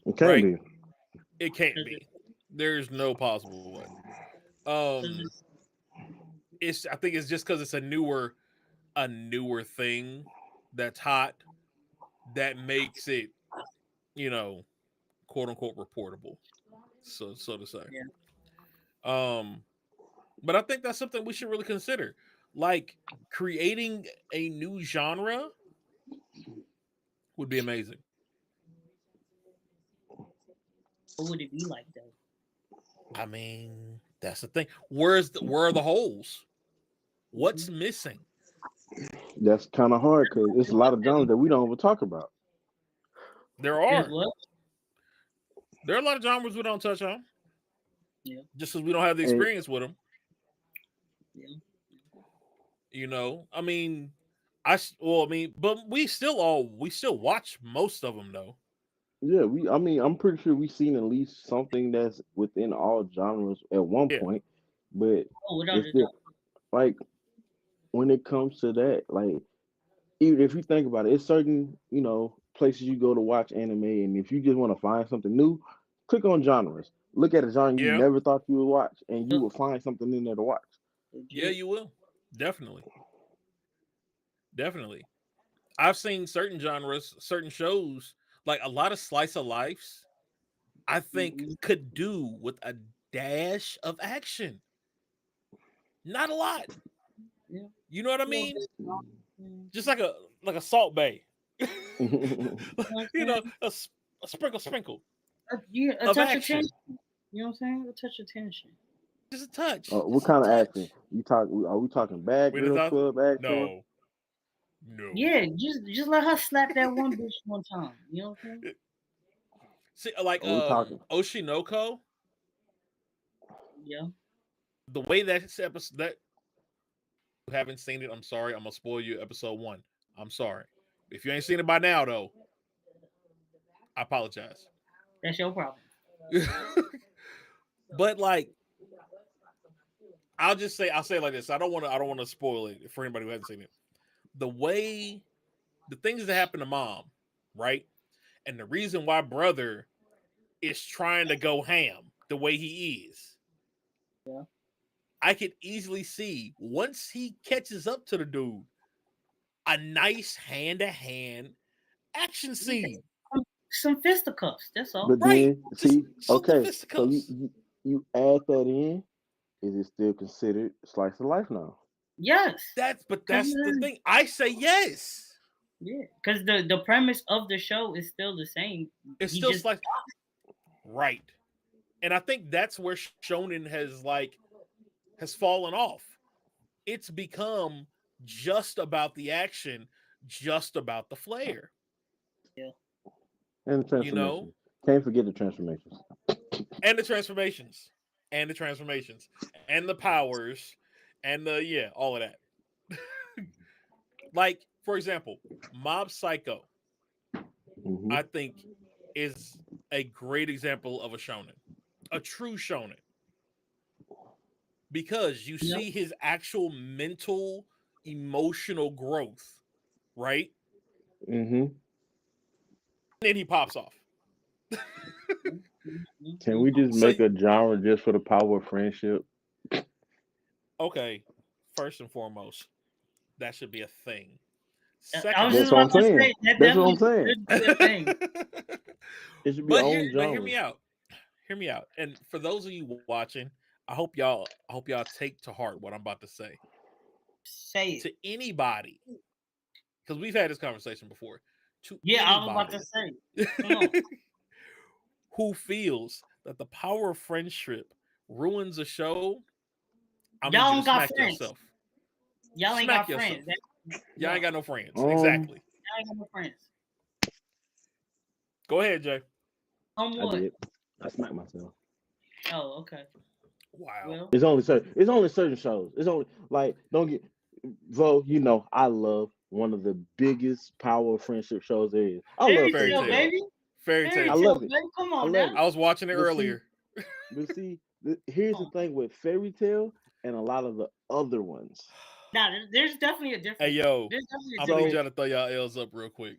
It can't right? be. It can't Cause it, be. There's no possible way. cause Um, I think it's just because it's a newer thing that's hot that makes it, you know, quote unquote reportable. So to say. yeah. Um, but I think that's something we should really consider. Like creating a new genre would be amazing. What would it be like though? I mean, that's the thing. Where are the holes? What's missing? That's kind of hard because it's a lot of genres that we don't even talk about. There There's are. what? There are a lot of genres we don't touch on Yeah. just because we don't have the And experience with them. Yeah. I mean, but we still watch most of them though. yeah, I mean, I'm pretty sure we've seen at least something that's within all genres at one Yeah, point, but Oh, without it's a the doubt. like when it comes to that, like even if you think about it, it's certain places you go to watch anime, and if you just want to find something new, click on genres. Look at a genre you Yeah, never thought you would watch, and you Yep, would find something in there to watch. yeah, legit. you will. Definitely, definitely. I've seen certain genres, certain shows, like a lot of slice of lives. I think Mhm. could do with a dash of action. Not a lot. Yeah. You know what I Little mean? bit. Mhm. Just like a salt bay. You know what You I'm know, saying? a sprinkle Yeah, a of touch of tension. action. You know what I'm saying? A touch of tension. Just a touch. What Just a kind of action? touch. You talk? Are we talking Bad When it's Girls out, Club action? no, no. Yeah, just let her slap that one bitch one time. You know what I'm saying? See, like Are we talking? Oshinoko, Yeah. the way that episode that you haven't seen it, I'm sorry. I'm gonna spoil you episode 1. I'm sorry. If you ain't seen it by now though, I apologize. That's your problem. But like I'll say it like this. I don't want to spoil it for anybody who hasn't seen it. The way the things that happen to mom, right? And the reason why brother is trying to go ham the way he is. Yeah. I could easily see once he catches up to the dude, a nice hand to hand action Yeah. scene. Some fisticuffs. That's all. But Right. then, see, Just little okay, so fisticuffs. you add that in. Is it still considered slice of life now? Yes. Cause That's the thing. I say yes. yeah, because the premise of the show is still the same. It's He still just like right. And I think that's where Shonen has fallen off. It's become just about the action, just about the flair. yeah. And the You know, transformations. Can't forget the transformations. and the transformations, and the transformations, and the powers, and the yeah, all of that. Like for example, Mob Psycho, Hmm. I think is a great example of a shonen, a true shonen, because you Yep. see his actual mental, emotional growth, right? Hmm. And then he pops off. Can we just So make a genre just for the power of friendship? okay, first and foremost, that should be a thing. I was Second of just That's what about I'm all, to say saying. that That's what I'm definitely saying. should be a thing. It should be our own but hear genre. me out. Hear me out. And for those of you watching, I hope y'all take to heart what I'm about to say. Say it. To anybody, because we've had this conversation before, to Yeah, I was about to anybody say. Come on. who feels that the power of friendship ruins a show, I need Y'all you to don't got smack friends. yourself. Y'all ain't Smack got yourself. friends. That, Y'all ain't no, got no friends. Um, Exactly. y'all ain't got no friends. Go ahead, Jay. I What? did. I smacked myself. Oh, okay. Wow. Well, It's only certain. It's only certain shows. It's only like don't get. Vo, you know I love one of the biggest power of friendship shows there is. I love fairy Fairy Fairy tale, Tail. tale. baby. Fairy Fairy I tale. tale, love it. baby. Come I on love now. it. I was watching it But see, earlier. here's Come the on. thing with Fairy Tale and a lot of the other ones. Nah, there's definitely a Hey difference. yo, There's definitely a I'm gonna need difference. So y'all to throw y'all L's up real quick.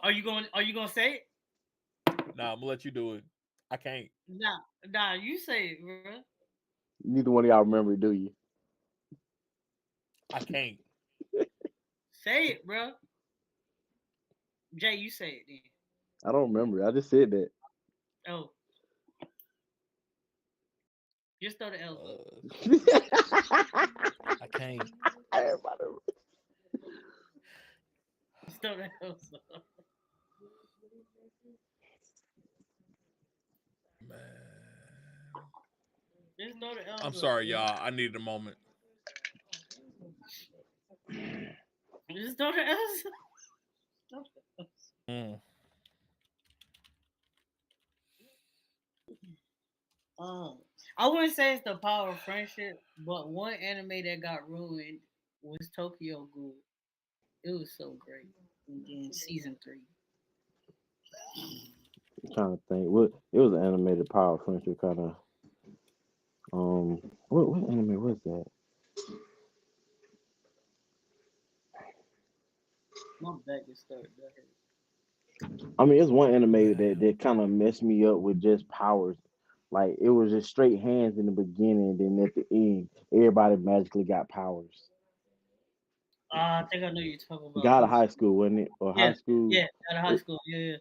Are you going? Are you gonna say it? Nah, I'm gonna let you do it. I can't. Nah. You say it, bro. neither one of y'all remember it, do you? I can't. Say it, bro. Jay, you say it then. I don't remember. I just said that. Oh, just throw the L's up. I can't. Everybody- Just throw the L's up. Man. Just throw the I'm L's up, sorry, bro. y'all. I needed a moment. Just throw the L's up. Throw the L's up. Mm. Um, I wouldn't say it's the power of friendship, but one anime that got ruined was Tokyo Ghoul. It was so great. And then season 3. I'm trying to think. What it was an animated power of friendship kind of. What anime was that? My back is starting to hurt. I mean, it's one anime that kind of messed me up with just powers. Like it was just straight hands in the beginning, then at the end, everybody magically got powers. I think I know you're talking about. God of High School, wasn't it? Or Yeah, High School? yeah, out of high school. Yeah, yeah.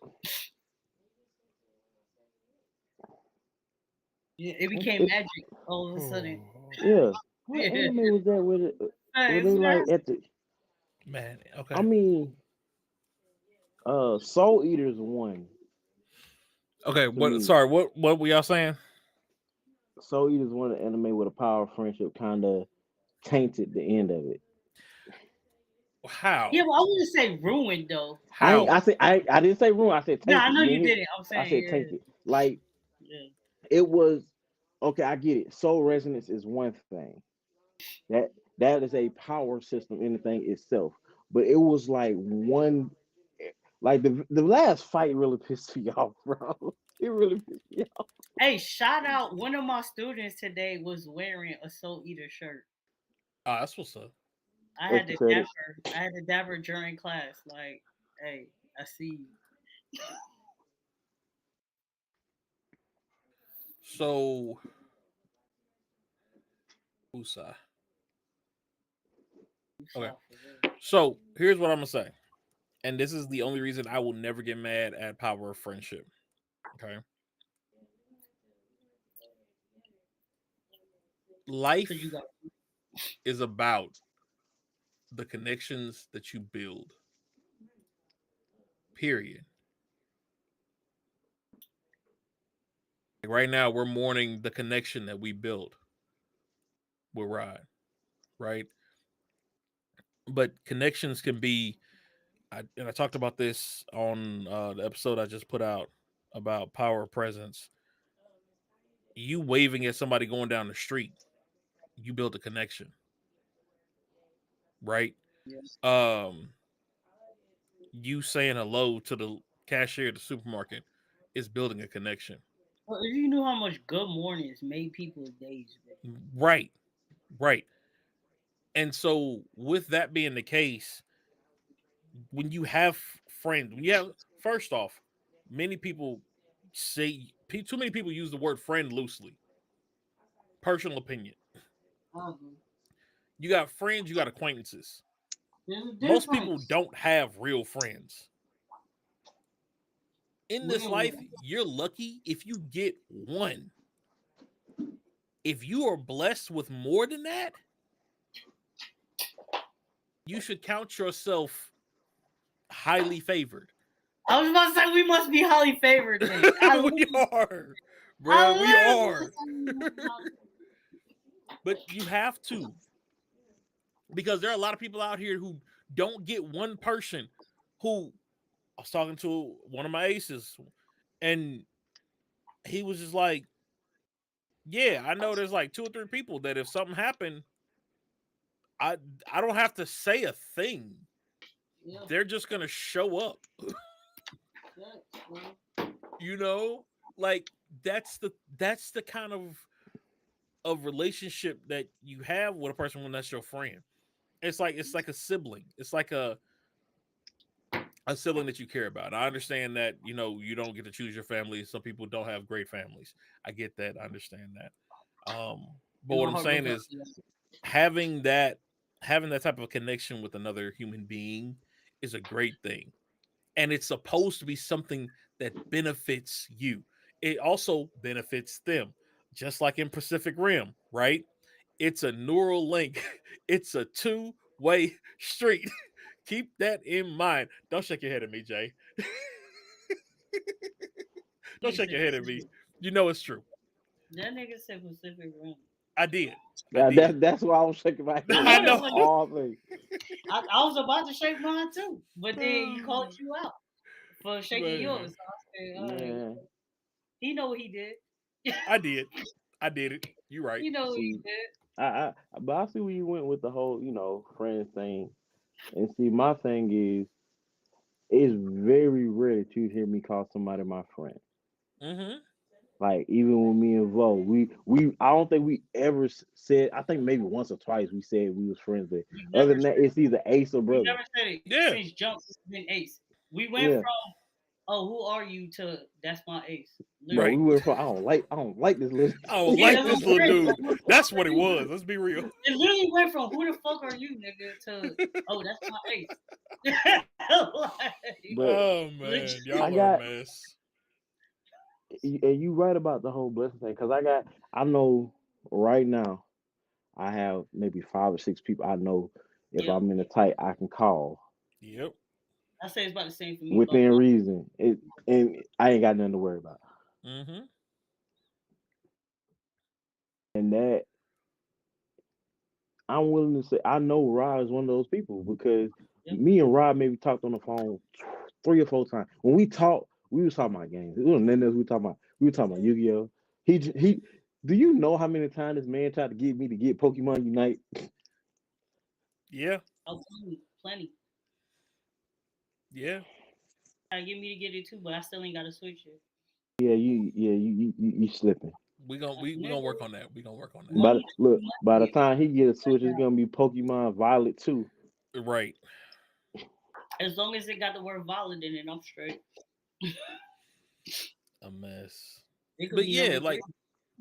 Yeah, it became It, magic all of a sudden. yeah. What Yeah. anime was that with it? Were Hey, they like at the? Man, I okay. mean, Soul Eaters one Okay, to what me. sorry, what were y'all saying? Soul Eaters one, an anime with a power of friendship, kind of tainted the end of it. How? yeah, but I wouldn't say ruined though. How? I didn't say ruin. I said No, I tainted. know You you didn't hear? didn't. I'm I saying said yeah, tainted. Like yeah. it was okay. I get it. Soul resonance is one thing. That that is a power system in the thing itself. But it was like one, like the last fight really pissed me off, bro. It really pissed me off. Hey, shout out! One of my students today was wearing a Soul Eater shirt. Ah, that's what's up. I had Extra to dap credit. her. I had to dap her during class. Like, hey, I see you. So Usa. Okay. Soft for real. So here's what I'm gonna say. And this is the only reason I will never get mad at power of friendship. Okay. Cause you Life got is about the connections that you build. Period. Like right now, we're mourning the connection that we built with Rod, right? But connections can be, and I talked about this on the episode I just put out about power of presence. You waving at somebody going down the street, you build a connection, right? yeah. Um, you saying hello to the cashier at the supermarket is building a connection, Well, if you knew how much good mornings made people's days, bro. right? Right. And so, with that being the case, when you have friends, when you have, first off, many people say, too many people use the word friend loosely. Personal opinion. Uh-huh. You got friends, you got acquaintances. There's a Most people difference. don't have real friends. In this Real. life, you're lucky if you get one. If you are blessed with more than that, you should count yourself highly favored. I was about to say we must be highly favored then. We are, I bro. We literally are. But you have to, because there are a lot of people out here who don't get one person. Who I was talking to one of my aces, and he was just like, "Yeah, I know there's like 2 or 3 people that if something happened, I I don't have to say a thing. yeah, They're just gonna show up." yeah, You know, like that's the kind of relationship that you have with a person when that's your friend. It's like a sibling. It's like a sibling that you care about. I understand that, you don't get to choose your family. Some people don't have great families. I get that. I understand that. But and what my I'm heart saying goes out is to you. having that having that type of connection with another human being is a great thing. And it's supposed to be something that benefits you. It also benefits them. Just like in Pacific Rim, right? It's a neural link. It's a two-way street. Keep that in mind. Don't shake your head at me, Jay. Don't Nigga shake said your head at me. Pacific. You know it's true. That nigga said Pacific Rim. I did. I Yeah, did. that's why I was shaking my head I like know. all thing. I was about to shake mine too, but then you called you out for shaking Man, yours. So I said, all right, Man, he know what he did. I did. I did it. You're right. He know what he see, did. but I see where you went with the whole, friends thing. And see, my thing is, it's very rare that you hear me call somebody my friend. Mm-hmm. Like even with me and Vo, I don't think we ever said. I think maybe once or twice we said we was friends. But We other never than said that, it's either Ace or we brother. never said it Yeah. since jump. It's been Ace. We went Yeah, from oh, who are you? To that's my ace. Bro, we Right. went from I don't like this little. I don't Yeah, like that's what this I'm little saying. dude. Like, who the fuck That's are what it you? was. Let's be real. It literally went from who the fuck are you, nigga, to oh, that's my ace. Like, But Oh legit. man, I y'all are a got mess. and you right about the whole blessing thing because I know right now I have maybe 5 or 6 people I know if Yep. I'm in a tight I can call Yep. I say it's about the same for me. About within one. reason. And I ain't got nothing to worry about. Mm-hmm. And that I'm willing to say I know Rob is one of those people because Yep. me and Rob maybe talked on the phone 3 or 4 times. When we talked, we was talking about games. It was nothing else we were talking about Yu-Gi-Oh. He do you know how many times this man tried to get me to get Pokemon Unite? Yeah. Oh, plenty, plenty. Yeah. Try to get me to get it too, but I still ain't got to switch it. You slipping. We gonna Nigga, work on that. We gonna work on that. But look, by the money. time he get a Switch, it's gonna be Pokemon Violet 2. Right. As long as it got the word violent in it, I'm straight. A mess. It could But be yeah, number 3. like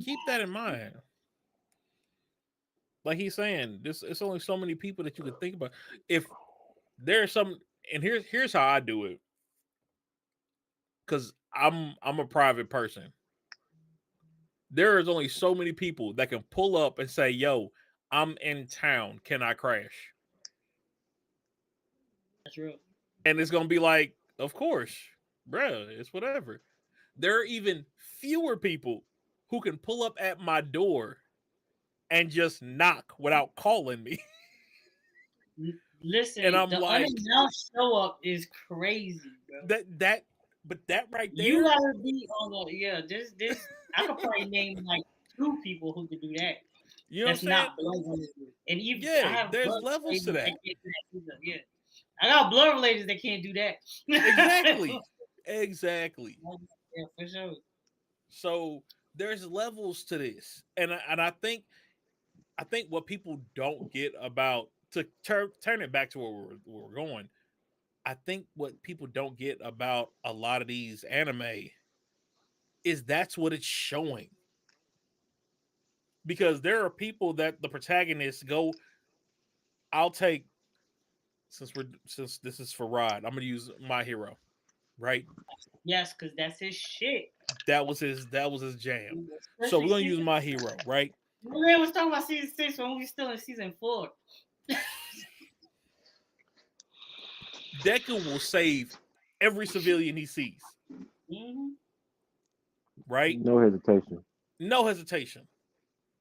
keep that in mind. Like he's saying, this it's only so many people that you could think about. If there's some, and here's how I do it, because I'm a private person. There is only so many people that can pull up and say, "Yo, I'm in town. Can I crash?" That's real. And it's gonna be like, "Of course, bruh. It's whatever." There are even fewer people who can pull up at my door and just knock without calling me. And Listen, I'm the like, unannounced show up is crazy, bro. that but that right You there, gotta be on the this. I could probably name like 2 people who could do that. you know what I'm That's saying? not blood related. And even I Yeah, have there's blood levels to related that that. can't do that either. Yeah, I got blood related that can't do that. Exactly. Exactly. Yeah, for sure. So there's levels to this. And I think what people don't get about to turn it back to where we're going. I think what people don't get about a lot of these anime is that's what it's showing. Because there are people that the protagonists go, I'll take since this is for Rod, I'm gonna use My Hero, right? Yes, because that's his shit. That was his jam. So Especially we're gonna use season. My Hero, right? Man was talking about season 6 when we still in season 4. Deku will save every civilian he sees, Mm-hmm. right? No hesitation. No hesitation.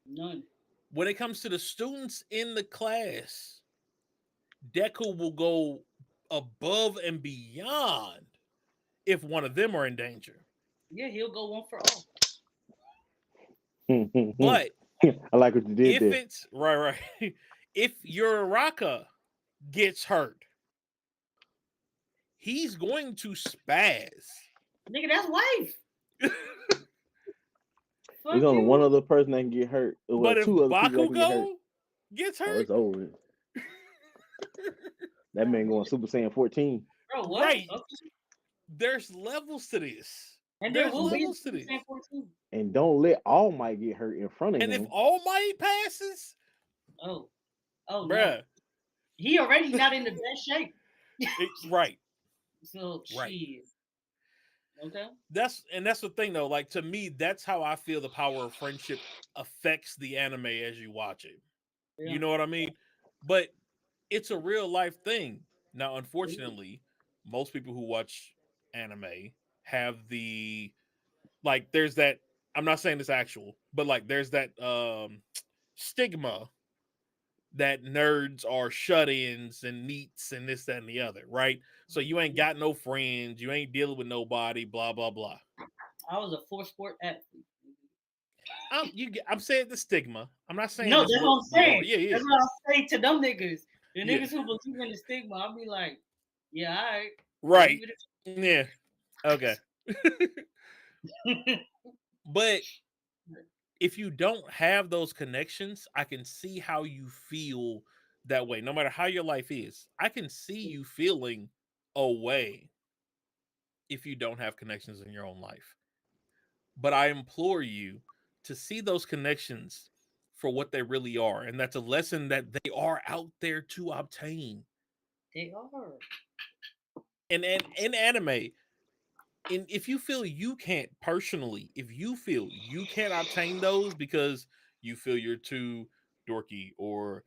None. When it comes to the students in the class, Deku will go above and beyond if one of them are in danger. Yeah, he'll go one for all. But I like what you did if there. it's right, if your Raka gets hurt, he's going to spaz. Nigga, that's wife. There's Fuck only one you. other person that can get hurt. Well, But if 2 other people that can get hurt. Bakugo gets Oh, hurt, it's over. That man going Super Saiyan 14. Bro, what? right, Okay. there's levels to this. And there There's will be a levels to Super this. Saiyan 14. And don't let All Might get hurt in front of And if him. All Might passes, Oh. Oh no. bruh, He already not in the best shape. right, So right. shit. Okay. That's the thing though. Like to me, that's how I feel the power of friendship affects the anime as you watch it. Yeah. You know what I mean? But it's a real life thing. Now, unfortunately, most people who watch anime have the like there's that I'm not saying it's actual, but like there's that stigma that nerds are shut-ins and neats and this, that, and the other, right? So you ain't got no friends, you ain't dealing with nobody, blah, blah, blah. I was a 4-sport athlete. I'm saying the stigma. I'm not saying No, that's that's what what I'm you are. saying. Yeah, yeah, That's what I say to them niggas. The yeah. niggas who believe in the stigma, I'll be like, yeah, all right. Right. Believe Yeah. Okay. it. But if you don't have those connections, I can see how you feel that way. No matter how your life is, I can see you feeling away. if you don't have connections in your own life. But I implore you to see those connections for what they really are. And that's a lesson that they are out there to obtain. They are. And in anime, if you feel you can't personally, if you feel you can't obtain those because you feel you're too dorky or,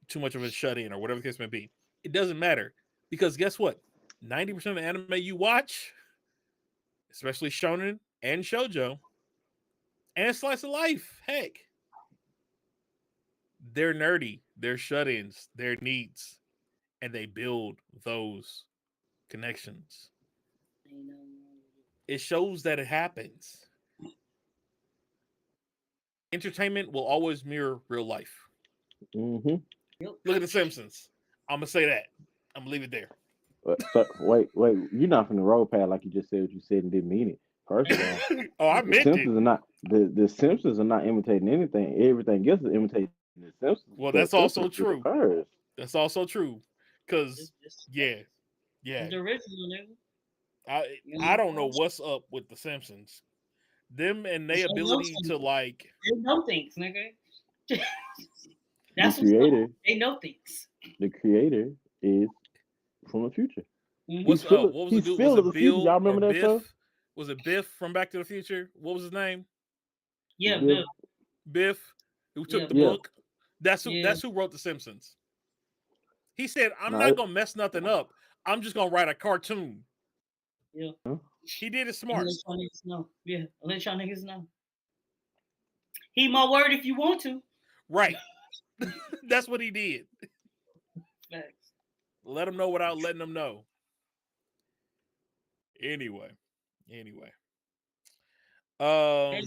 too much of a shut in or whatever the case may be, it doesn't matter. Because guess what? 90% of the anime you watch, especially shonen and shoujo, and slice of life, heck, they're nerdy, they're shut-ins, they're needs, and they build those connections. Ain't no It shows that it happens. Entertainment will always mirror real life. Mm-hmm. Yep. Look at The Simpsons. I'm gonna say that. I'm gonna leave it there. So wait, you're not from the road pad like you just said what you said and didn't mean it. First of all, Oh, I the meant it. Simpsons are not the Simpsons are not imitating anything. Everything else is imitating the Simpsons Well, because that's also Simpsons did it true. first. That's also true. Cause It's yeah, yeah. the original, nigga. I don't know what's up with The Simpsons. Them and their They know ability to something. like They know things, nigga. The That's what's up. creator, They know things. the creator is from the future. Mm-hmm. what's What was the he's dude? Was Phil of it the future. Bill Y'all or remember that show? Biff? Was it Biff from Back to the Future? What was his name? Yeah, Bill, Bill. Biff, who Yeah, took the yeah. book. That's who. yeah, That's who wrote The Simpsons. He said, "I'm No, not gonna mess nothing up. I'm just gonna write a cartoon." yeah. He did it And smart. let y'all niggas know. Yeah, let y'all niggas know. Heed my word if you want to. Right. That's what he did. Facts. Let him know without letting him know. Anyway. Hey,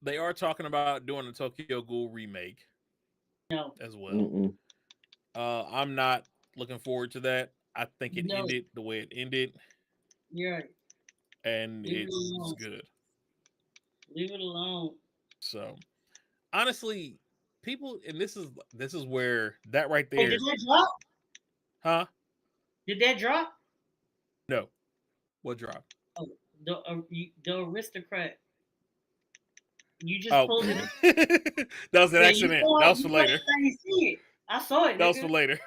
They are talking about doing a Tokyo Ghoul remake no, as well. mm-mm. I'm not looking forward to that. I think it no, ended the way it ended, you're right. and Leave it it's alone. good. Leave it alone. So honestly, people, and this is where that right Hey, did there, that drop? huh? Did that drop? No, what drop? Oh, the aristocrat. You just Oh, pulled it up. that was an Yeah, you accident. saw That it. was for You saw it. later. I didn't see it. I saw it, That was for nigga. later.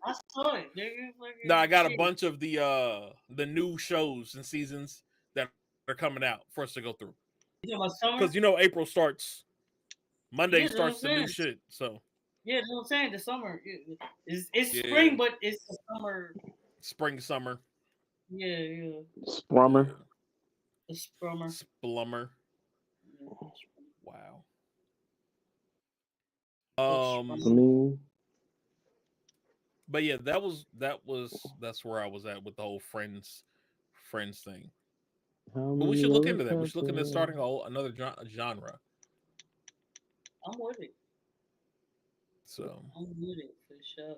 I saw it, nigga. No, I Fucking got a shit. bunch of the new shows and seasons that are coming out for us to go through. You talking about summer? Because April starts Monday Yeah, that's what I'm starts the new saying. shit. So Yeah, that's what I'm saying. The summer. It's yeah, spring, but it's the summer. spring, summer, Yeah, yeah. Sprummer. yeah, The summer. splummer. Yeah. Wow. The I summer. mean, But yeah, that's where I was at with the whole friends thing. how But we many should look lovers into that. We have should look into there? starting another genre. I'm with it. So I'm with it for sure.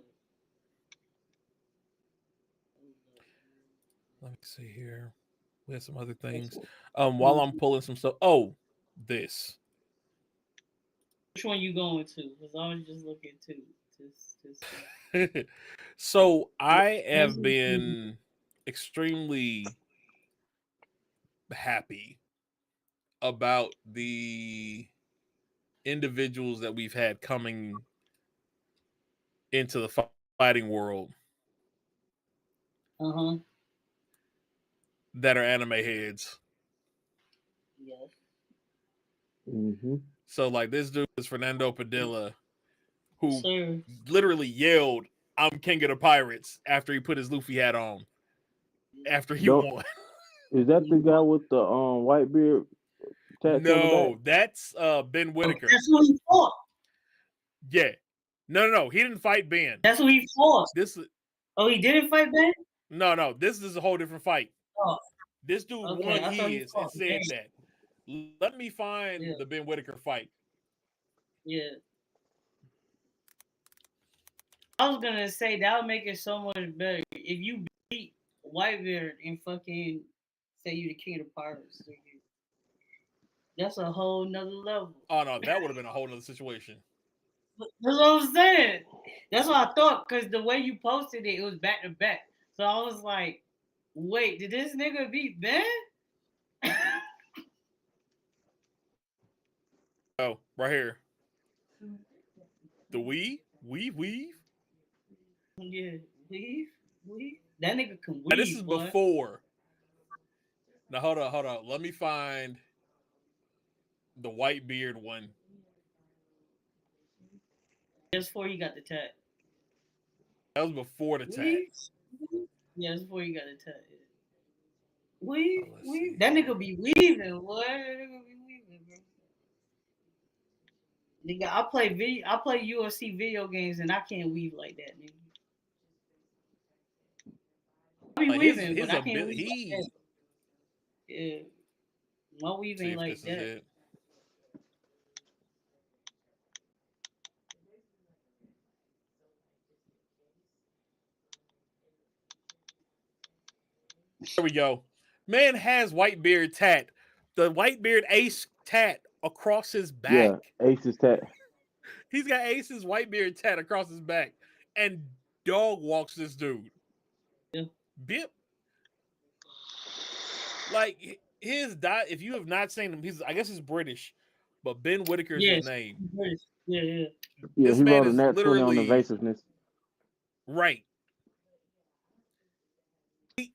let me see here. We have some other Which things. While I'm pulling some stuff. Oh, this. one you going to? Because I was just looking to see. So I This have been extremely happy about the individuals that we've had coming into the fighting world uh-huh. that are anime heads. Yes. Mm-hmm. So like this dude is Fernando Padilla, who Sir. literally yelled, "I'm king of the pirates" after he put his Luffy hat on after he Don't won. is that the guy with the white beard tattoo on the back? No, that's Ben Oh, Whitaker. that's who he fought. Yeah. No. He didn't fight Ben. That's who he fought. This Oh, he didn't fight Ben? no. This is a whole different fight. Oh, This dude okay. won I thought he his and fought Ben. said that. Let me find Yeah, the Ben Whitaker fight. yeah. I was gonna say that would make it so much better if you beat Whitebeard and fucking say you the king of the pirates. That's a whole nother level. Oh no, that would have been a whole nother situation. That's what I'm saying. That's what I thought, because the way you posted it, it was back to back. So I was like, wait, did this nigga beat Ben? Oh, right here. The weave. Yeah, weave. That nigga can Now, this weave, is boy. before. Now hold on. Let me find the white beard one. Just before he got the tat. That was before the tat. Weave? Yeah, that's before he got the tat. Yeah. Weave, Oh, let's weave. see That here. nigga be weaving, boy. That nigga be weaving, bro. Nigga, I play UFC video games and I can't weave like that, nigga. I be Like weaving, but his I can't ability. weave like that. Yeah, my See weaving if like this is that. it. There we go. Man has white beard tat. The white beard ace tat across his back. Yeah, Ace's tat. He's got Ace's white beard tat across his back, and dog walks this dude. Yeah. Bip. Like his dot. If you have not seen him, I guess he's British, but Ben Whitaker is his Yes. name. Yeah, yeah. Yeah, This he man rolled a is nat 20 on literally evasiveness. right.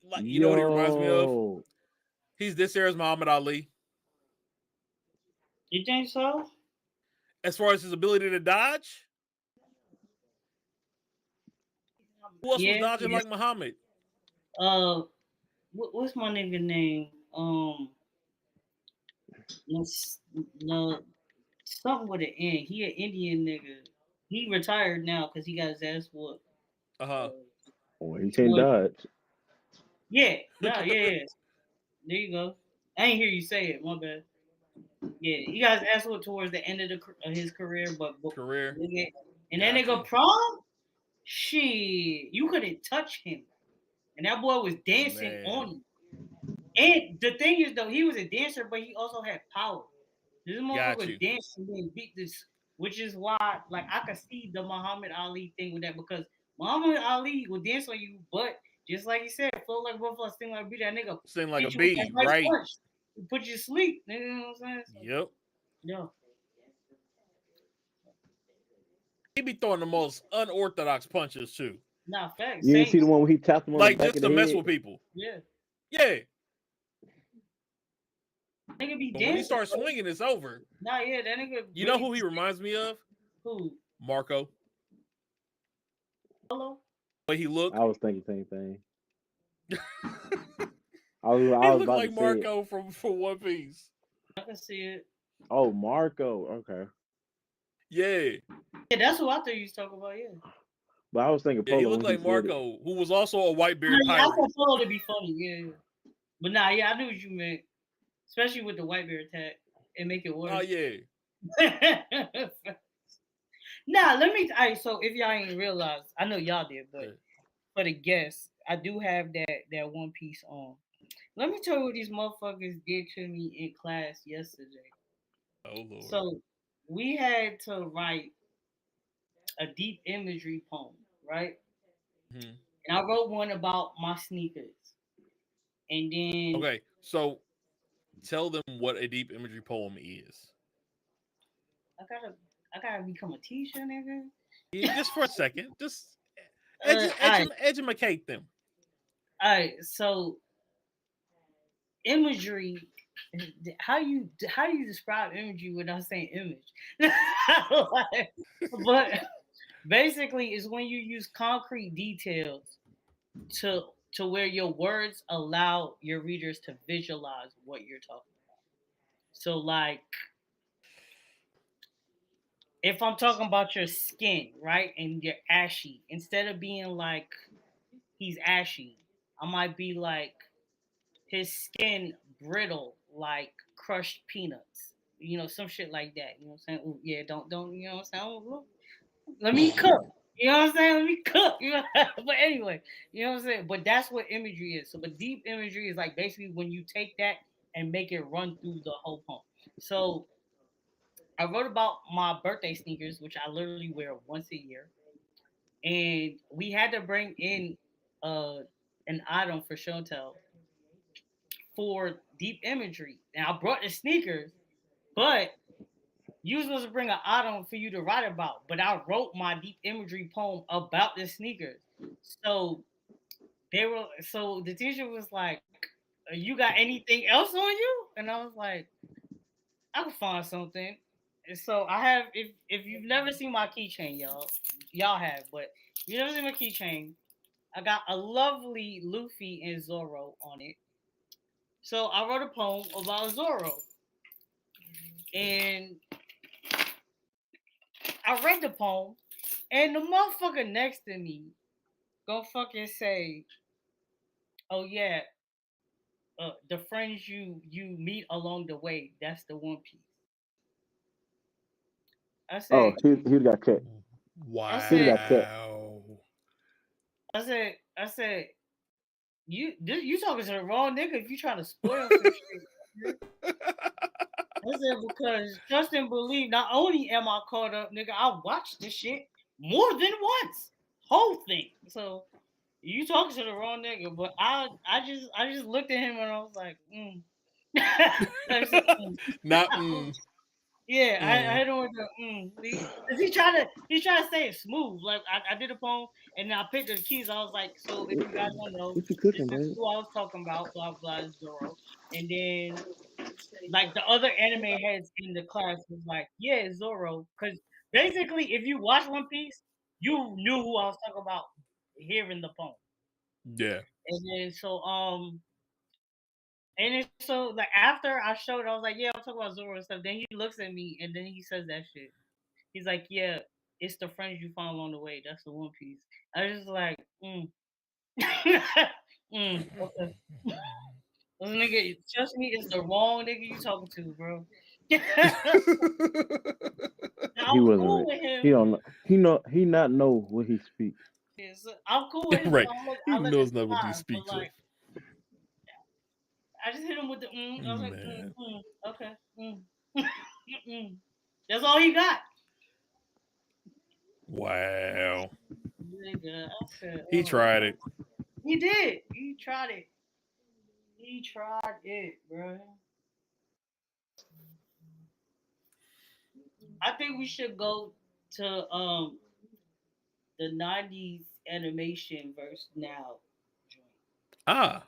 Like you know what he reminds me of? Yo. He's this era's Muhammad Ali. You think so? As far as his ability to dodge, who else was Yeah, dodging yeah. like Muhammad? What's my nigga name? No, something with an N. He an Indian nigga. He retired now because he got his ass whooped. Uh Oh, he can't Well, dodge. yeah, no, huh. yeah, yeah. There you go. I ain't hear you say it. My bad. Yeah, he got his ass whooped towards the end of his career, but Career. nigga, and that Got nigga you. prom, shit, you couldn't touch him, and that boy was dancing Man. on you. And the thing is, though, he was a dancer, but he also had power. This Got motherfucker you. danced and then beat this, which is why, like, I could see the Muhammad Ali thing with that, because Muhammad Ali would dance on you, but just like he said, float like butterfly, sting like a bee. That nigga Seemed like a hit you with that bee, right right? punch, put you to sleep. Nigga, you know what I'm saying? So, Yep. yeah. He be throwing the most unorthodox punches too. Nah, facts. You didn't Same. see the one where he tapped him on the Like back just of to the mess head? with people. Yeah. Yeah. Nigga be But when he dancing. starts swinging, it's over. Nah, yeah, that nigga. You know who he reminds me of? Who? Marco. Hello? The way he look. I was thinking the same thing. I He was looked about like to say it. Marco from One Piece. I can see it. Oh, Marco. Okay. Yeah. Yeah, that's who I thought you was talking about, yeah. But I was thinking Yeah, he Polo looked when he like said it. Marco, who was also a white beard I pirate. thought Polo to be funny, yeah. But nah, yeah, I knew what you meant. Especially with the white bear attack. It make it worse. Oh yeah. Nah, let me. All right, so if y'all ain't realized, I know y'all did, but for the guests, I do have that One Piece on. Let me tell you what these motherfuckers did to me in class yesterday. Oh Lord. So we had to write a deep imagery poem, right? Mm-hmm. And I wrote one about my sneakers. And then Okay, so tell them what a deep imagery poem is. I gotta become a teacher, nigga. Yeah, just for a second, just educate them. All right. So imagery. How do you describe imagery without saying image? But basically, it's when you use concrete details to where your words allow your readers to visualize what you're talking about. So, like, if I'm talking about your skin, right, and you're ashy, instead of being like he's ashy, I might be like his skin brittle like crushed peanuts. You know, some shit like that. You know what I'm saying? Ooh, yeah, don't you know what I'm saying? Ooh, let me cook. You know what I'm saying? Let me cook. You know? But anyway, you know what I'm saying? But that's what imagery is. So but deep imagery is like basically when you take that and make it run through the whole poem. So I wrote about my birthday sneakers, which I literally wear once a year, and we had to bring in uh an item for show and tell for deep imagery. And I brought the sneakers, but you was supposed to bring an item for you to write about. But I wrote my deep imagery poem about the sneakers. So so the teacher was like, "You got anything else on you?" And I was like, "I can find something." And so I have, if you've never seen my keychain, y'all have, but if you've never seen my keychain, I got a lovely Luffy and Zoro on it. So I wrote a poem about Zoro, and I read the poem, and the motherfucker next to me go fucking say, "Oh yeah, the friends you meet along the way, that's the One Piece." I Oh, said, he got cut. I He said, got cut. Wow. I said, you talking to the wrong nigga if you trying to spoil some shit. I said because trust and believe. Not only am I caught up, nigga, I watched this shit more than once, whole thing. So you talking to the wrong nigga. But I just looked at him and I was like, I said, Not yeah, I mm. hit him with the Cause he tried to say it smooth. Like I did a poem and then I picked the keys. I was like, so if you guys don't know, What you this cooking, is babe? who I was talking about, blah blah Zoro. And then like the other anime heads in the class was like, yeah, Zoro. Cause basically if you watch One Piece, you knew who I was talking about hearing the poem. Yeah. And then and then so like after I showed, I was like, yeah, I'm talking about Zoro and stuff. Then he looks at me and then he says that shit. He's like, yeah, it's the friends you find along the way. That's the One Piece. I was just like, okay. This nigga, trust me, it's the wrong nigga you talking to, bro. He I'm wasn't cool ready. with He him. don't know. He know. He not know what he speak. Yeah, so I'm cool with him. So Right. He I let it knows not what he slide. But speaks of. like, I just hit him with the I was like, Man. okay, mm. That's all he got. Wow. Nigga, I said, He oh, tried it. he did. He tried it. He tried it, bro. I think we should go to the '90s animation versus now joint. Ah,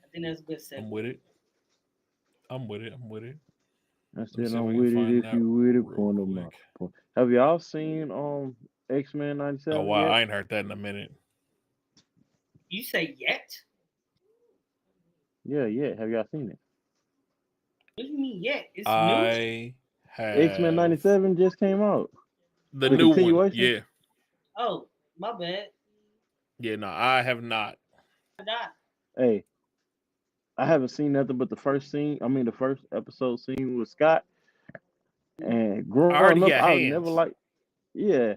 I think that's a good I'm segue. with it. I'm with it. I'm with it. I Let me said see if I'm I can with it find if that you with it. real Point of my quick. point. Have y'all seen X-Men Oh '97 wow, yet? I ain't heard that in a minute. You say yet? Yeah, yeah. Have y'all seen it? What do you mean yet? It's new. I X-Men have '97 just came out. the The Oh, new one. continuation. Yeah. oh, my bad. Yeah, no, I have not. Not. Hey, I haven't seen nothing but the first scene. I mean, the first episode scene with Scott. And I heard growing he up, got I was never hands. like, yeah,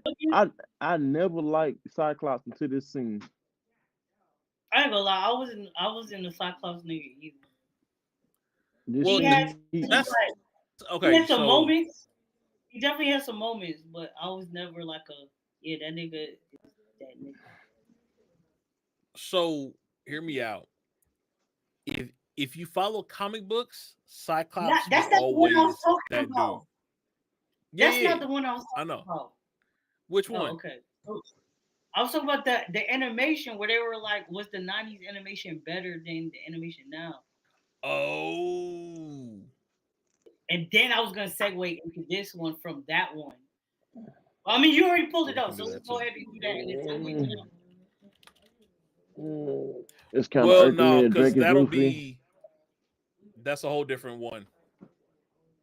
I never liked Cyclops until this scene. I ain't gonna lie. I was in the Cyclops nigga either. This Well, He scene, had that's like he okay. had some So moments. He definitely had some moments, but I was never like a yeah that nigga is that nigga. so hear me out. If you follow comic books, Not Cyclops was that's not the one I was always talking that dude. about. Yeah, That's yeah. not the one I was I talking know. about. Which Oh, one? okay. I was talking about the animation where they were like, was the '90s animation better than the animation now? Oh. And then I was gonna segue into this one from that one. I mean, you already pulled Yeah, it we up, can do so let's that go too. ahead and do that and then segue to mm, that. it's kind of Well, irking me no, that because Drake is Luffy. that's a whole different one.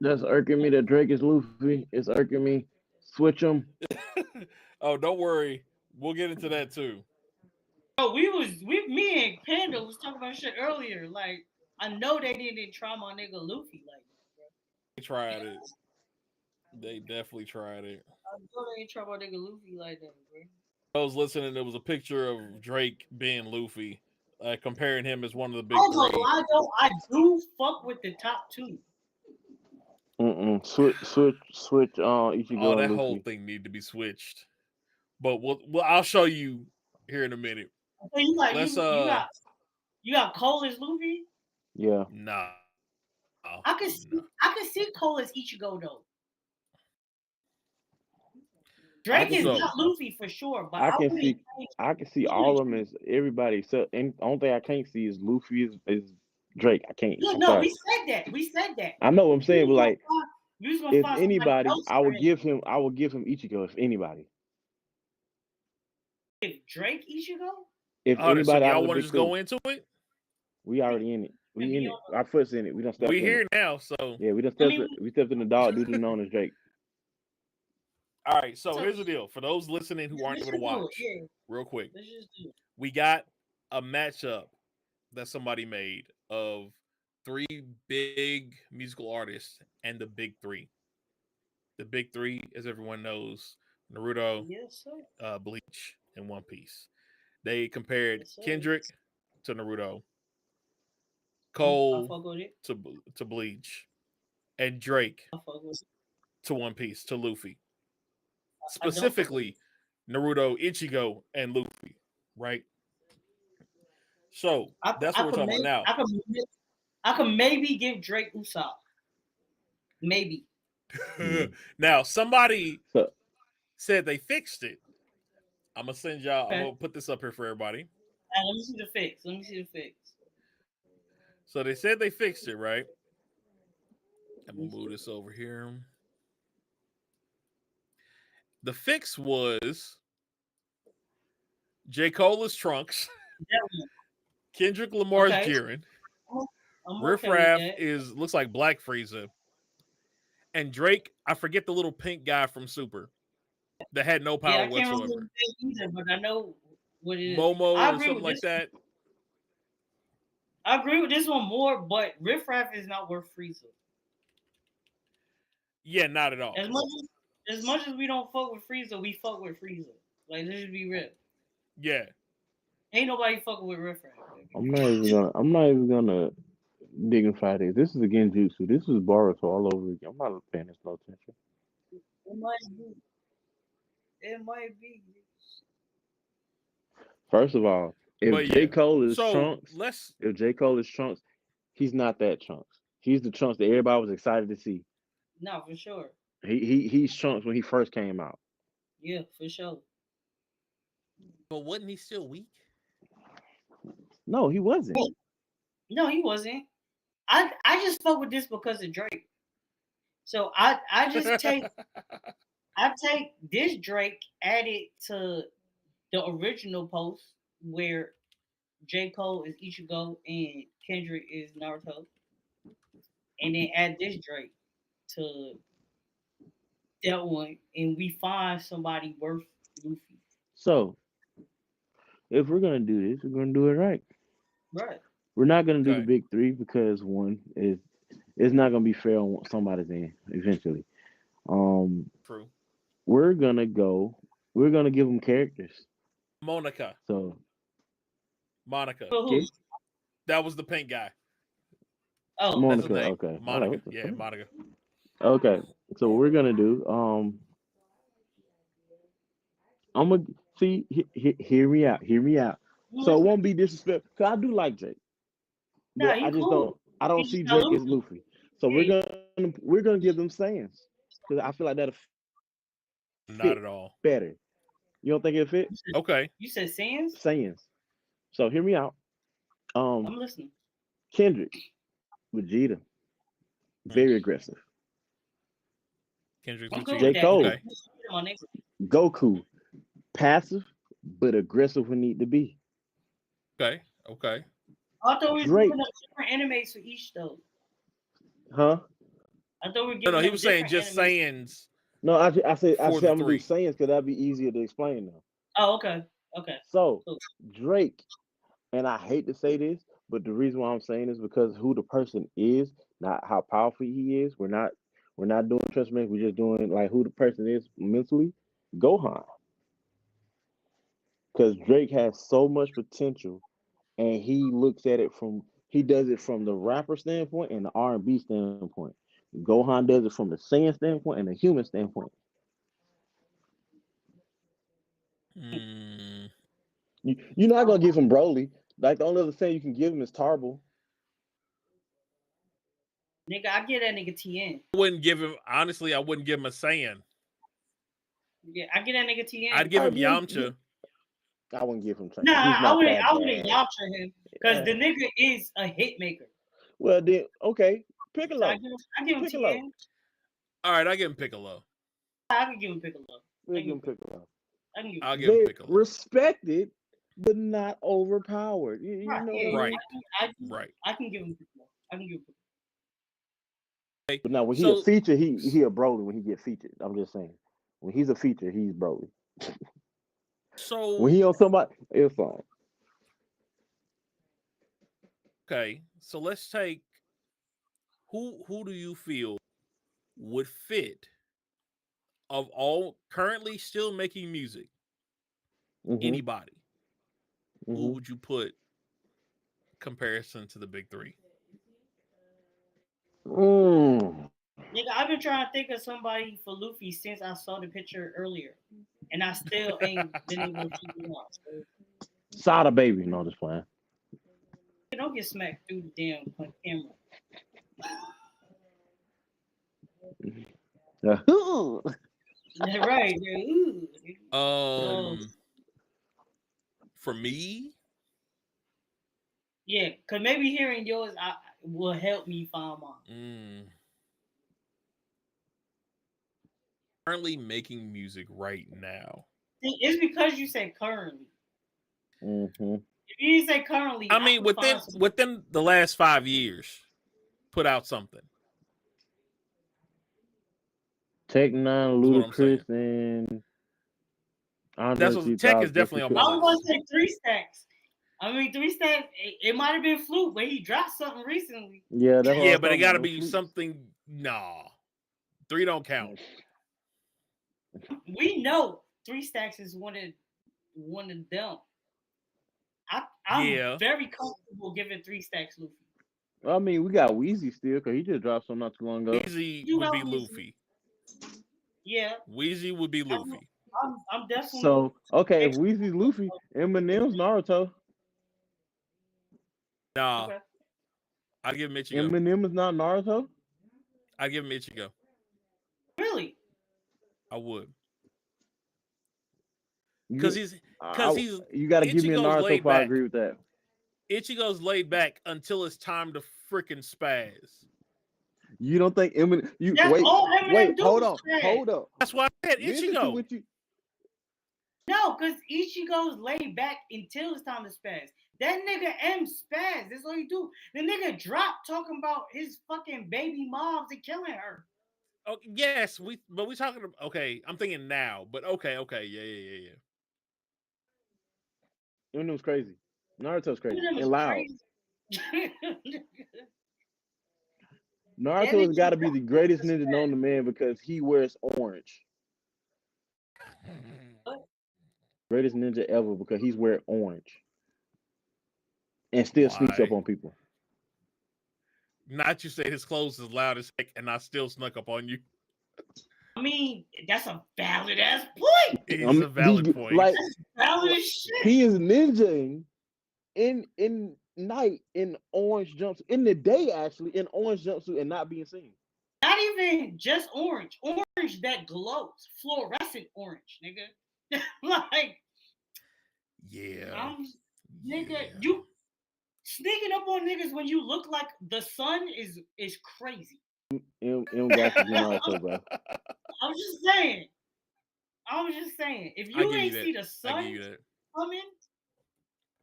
That's irking me that Drake is Luffy. It's irking me. Switch them. Oh, don't worry. We'll get into that too. Oh, me and Panda was talking about shit earlier. Like, I know they didn't try my nigga Luffy like that, bro. They tried it. They definitely tried it. I know they ain't try my nigga Luffy like that, bro. I was listening. There was a picture of Drake being Luffy, comparing him as one of the I big ain't gonna three. lie though, I do fuck with the top two. Switch. Oh, Ichigo and that whole Luffy. thing need to be switched. But I'll show you here in a minute. So you got Let's you got Cole as Luffy. Yeah. no. I can see Cole as Ichigo though. I Drake can is see. So not Luffy for sure, but I I can wouldn't see. change. I can see You wouldn't all of them change. as everybody. So, and the only thing I can't see is Luffy is Drake. I can't. Yeah, I'm no, we sorry. said that. We said that. I know what I'm We saying, was but gonna like, find, we was gonna if find somebody anybody, else for him. I would give him Ichigo. If anybody, If Drake Ichigo, if so anybody out of y'all the want to big just go three, into it? we already in it. and We be in on it. Our foot's in it. We done stepped We in it. here now, so Yeah, we done I stepped. mean, We stepped in the dog doo known as Drake. all right. So so here's the deal for those listening who aren't let's able to just do it. watch. Yeah, Real quick, let's just do it. we got a matchup that somebody made of 3 big musical artists and the big 3. The big 3, as everyone knows, Naruto, Yes, sir. Bleach, and One Piece. They compared Yes, sir. Kendrick to Naruto, I Cole fuck with it. to Bleach, and Drake I fuck with it. to One Piece to Luffy. I don't fuck with it. Specifically, Naruto, Ichigo, and Luffy. Right. So that's what we're talking about now. I could maybe give Drake Usopp. Maybe. Yeah. Now somebody So said they fixed it. I'm gonna send y'all. I'm Okay. gonna put this up here for everybody. Let me see the fix. Let me see the fix. So they said they fixed it, right? I'm gonna move this over here. The fix was J. Cole is Trunks, Kendrick Lamar's Okay. Jiren, I'm Riff okay with Raff that. is looks like Black Frieza, and Drake. I forget the little pink guy from Super that had no Yeah, power I can't remember whatsoever. his name either, but I know what it is. Momo I or agree something with like this. that. I agree with this one more, but Riff Raff is not worth Frieza. Yeah, not at all. As much as we don't fuck with Frieza, we fuck with Frieza. Like, let's just be real. Yeah. Ain't nobody fucking with Riff Raff. Baby. I'm not even gonna dignify this. This is a genjutsu. This is Boruto all over again. I'm not paying this no attention. It might be. It might be. First of all, if But J. yeah. Cole is So Trunks, let's he's not that Trunks. He's the Trunks that everybody was excited to see. No, for sure. He's Trunks when he first came out. Yeah, for sure. But wasn't he still weak? No, he wasn't. No, he wasn't. I just fuck with this because of Drake. So I just take this Drake added to the original post where J. Cole is Ichigo and Kendrick is Naruto, and then add this Drake to that one, and we find somebody worth Luffy. So if we're gonna do this, we're gonna do it right. Right. We're not gonna do the Okay. big three because one is it's not gonna be fair on somebody's end eventually. Um, True. we're gonna go. We're gonna give them characters. Monica. So Monica. For who? okay, That was the pink guy. Oh, That's the Monica. thing. Okay, all right. Monica. What the Yeah, fuck? Monica. Okay, so what we're gonna do. I'm gonna see. Hear me out. Hear me out. So it won't be disrespectful. Cause I do like Drake, nah, but I he just cool. I don't He's see just not Drake as Luffy. Luffy. So Yeah, we're gonna give them Sans because I feel like that'll Not fit at all. better. You don't think it'll fit? Okay. you said Sans? Sans. So hear me out. I'm listening. Kendrick, Vegeta, Mm. very aggressive. Kendrick I'm good with Vegeta. J. that. Cole, Okay. My nigga. Goku, passive but aggressive when need to be. Okay. Okay. I thought we were Drake, giving up different animes for each though. huh? I thought we were No, giving he them was saying different just animes. sayings No, I for said the I'm gonna do 3. Sans because that'd be easier to explain now. Oh, okay. Okay. So Cool. Drake, and I hate to say this, but the reason why I'm saying is because who the person is, not how powerful he is. We're not doing transformation. We're just doing like who the person is mentally. Gohan, because Drake has so much potential, and he looks at it from he does it from the rapper standpoint and the R&B standpoint. Gohan does it from the Saiyan standpoint and the human standpoint. Mm, You're not gonna give him Broly. Like the only other thing you can give him is Tarble. Nigga, I get that nigga TN. I wouldn't give him. Honestly, I wouldn't give him a Saiyan. Yeah, I get that nigga TN. I'd give him Yamcha. I wouldn't give him Saiyan. Nah, He's I not wouldn't. that I wouldn't bad. Yamcha him because the nigga is a hit maker. Well then, okay, So Piccolo. I give him Piccolo. TN. All right, I give him Piccolo. I can give him Piccolo. We'll give him Piccolo. I can give him I'll give him They're Piccolo. respected, but not overpowered. You know what I mean? Right. I can give him Piccolo. I can give him Piccolo. But now when he a feature, he a Broly when he get featured. I'm just saying. When he's a feature, he's Broly. So when he on somebody, it's fine. Okay, so let's take who do you feel would fit of all currently still making music? Anybody. Who would you put comparison to the big three? Nigga, I've been trying to think of somebody for Luffy since I saw the picture earlier, and I still ain't been able to figure it out. So. Sada baby, no, just playing. Don't get smacked through the damn camera. Right. For me, yeah, because maybe hearing yours will help me find mine. Currently making music right now. It's because you said currently. If you didn't say currently, I mean within the last 5 years, put out something. Tech Nine, Ludacris, and that's what Tech is definitely on my list. I was going to say 3 Stacks. I mean, 3 Stacks. It might have been Fluke, but he dropped something recently. Yeah, but it got to be something. Nah, 3 don't count. We know 3 Stacks is one of them. I'm very comfortable giving 3 Stacks Luffy. I mean, we got Weezy still because he just dropped some not too long ago. Weezy would be Luffy. Yeah, Weezy would be Luffy. I'm definitely. So okay, if Weezy's Luffy, Eminem's Naruto. Nah, okay. I'd give him Ichigo. Eminem is not Naruto. I'd give him Ichigo. Really? I would. Because he's you got to give me a Naruto if I agree with that. Ichigo's laid back until it's time to freaking spaz. You don't think Eminem? Wait, hold on. That's why I said Ichigo. No, because Ichigo's laid back until it's time to spaz. That nigga M spaz. That's all he do. The nigga dropped talking about his fucking baby moms and killing her. Oh yes, we talking about. Okay, I'm thinking now, but okay, yeah. Eminem's crazy. Naruto's crazy and loud. Naruto has got to be the greatest ninja known to man because he wears orange. Greatest ninja ever because he's wearing orange and still sneaks up on people. Not you say his clothes is loud as heck and I still snuck up on you. I mean, that's a valid ass point. It's a valid point. Like, that's valid as shit. He is ninjaing in night in orange jumpsuit, in the day actually in orange jumpsuit and not being seen. Not even just orange that glows, fluorescent orange, nigga. Like, yeah, nigga, you sneaking up on niggas when you look like the sun is crazy. M got to Naruto, bro. I was just saying. If you ain't see the sun coming,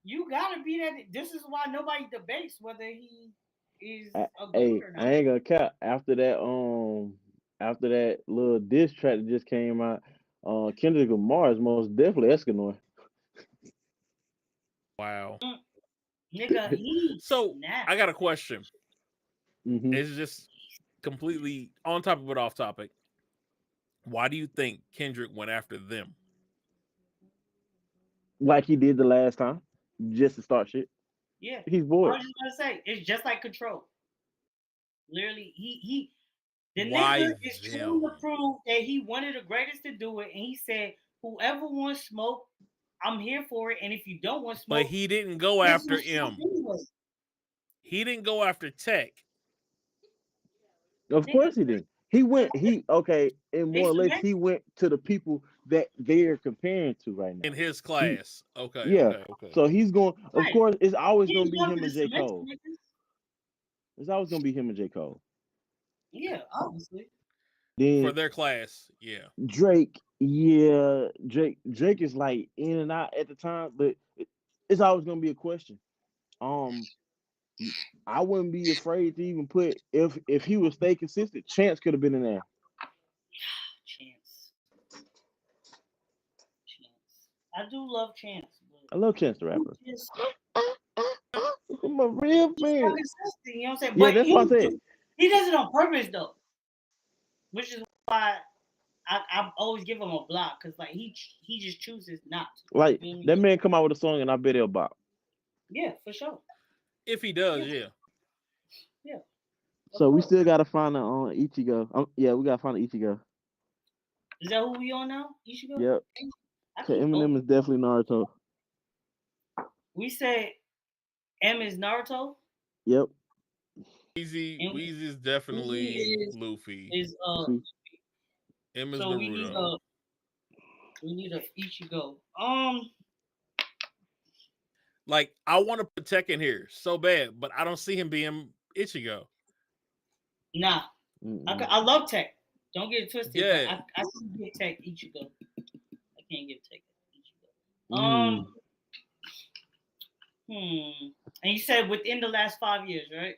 you gotta be that. This is why nobody debates whether he is a good or not. I ain't gonna cap. After that little diss track that just came out, Kendrick Lamar is most definitely Escanor. Wow. Nigga, so I got a question. It's just completely on topic but off topic. Why do you think Kendrick went after them? Like he did the last time, just to start shit. Yeah, he's bored. I was just gonna say it's just like Control. Literally, he The Why nigga is trying to them? prove that he one of the greatest to do it, and he said, "Whoever wants smoke, I'm here for it. And if you don't want But smoke, he didn't go get after some smoke M. anyway." He didn't go after Tech Of Nigga, course he didn't. He went. And they more or less, cement. he went to the people that they're comparing to right in now. his He, class. Okay, yeah. okay, okay. So he's going. Of Right. course, it's always He going to ain't be going him to the and J. cement Cole. niggas. It's always going to be him and J. Cole. Yeah, obviously. For Then their class, yeah. Drake, yeah, Drake is like in and out at the time, but it's always going to be a question. Um, I wouldn't be afraid to even put if he would stay consistent. Chance could have been in there. Chance. I do love Chance. I love Chance the Rapper. Just, I'm a real not fan. consistent, you know what I'm saying? Yeah, But that's what I said. he does it on purpose though, which is why I always give him a block because like he just chooses not to. Like You know what I mean? that man come out with a song and I bet he'll bop. Yeah, for sure. If he does, yeah. Yeah. So we still gotta find a Ichigo. Yeah, we gotta find an Ichigo. Is that who we on now? Ichigo? Yep. I So keep Eminem going. is definitely Naruto. We said M is Naruto. Yep. Weezy And is definitely Weezy Luffy. is See? M is so Naruto. we need a Ichigo. Like I want to put Tech in here so bad, but I don't see him being Ichigo. Nah. I love Tech. Don't get it twisted. Yeah. But I can give Tech Ichigo. I can't give Tech Ichigo. And you said within the last 5 years, right?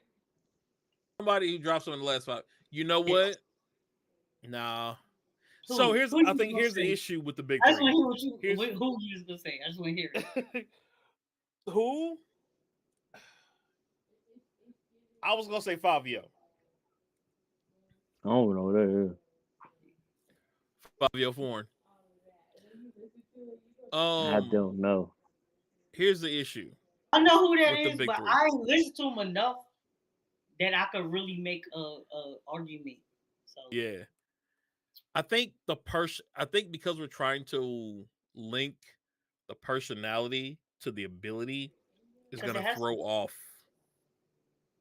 Somebody who drops on the last 5. You know what? Nah. Who? So Who here's the issue with the big I just three. want to hear who you was gonna say. I just want to hear it. Who? I was gonna say Fabio. I don't know what that is. Fabio Foreign. I don't know. Here's the issue. I know who that with the is, big but three. I ain't listened to him enough that I could really make a argument. So yeah, I think because we're trying to link the personality to the ability is going to throw off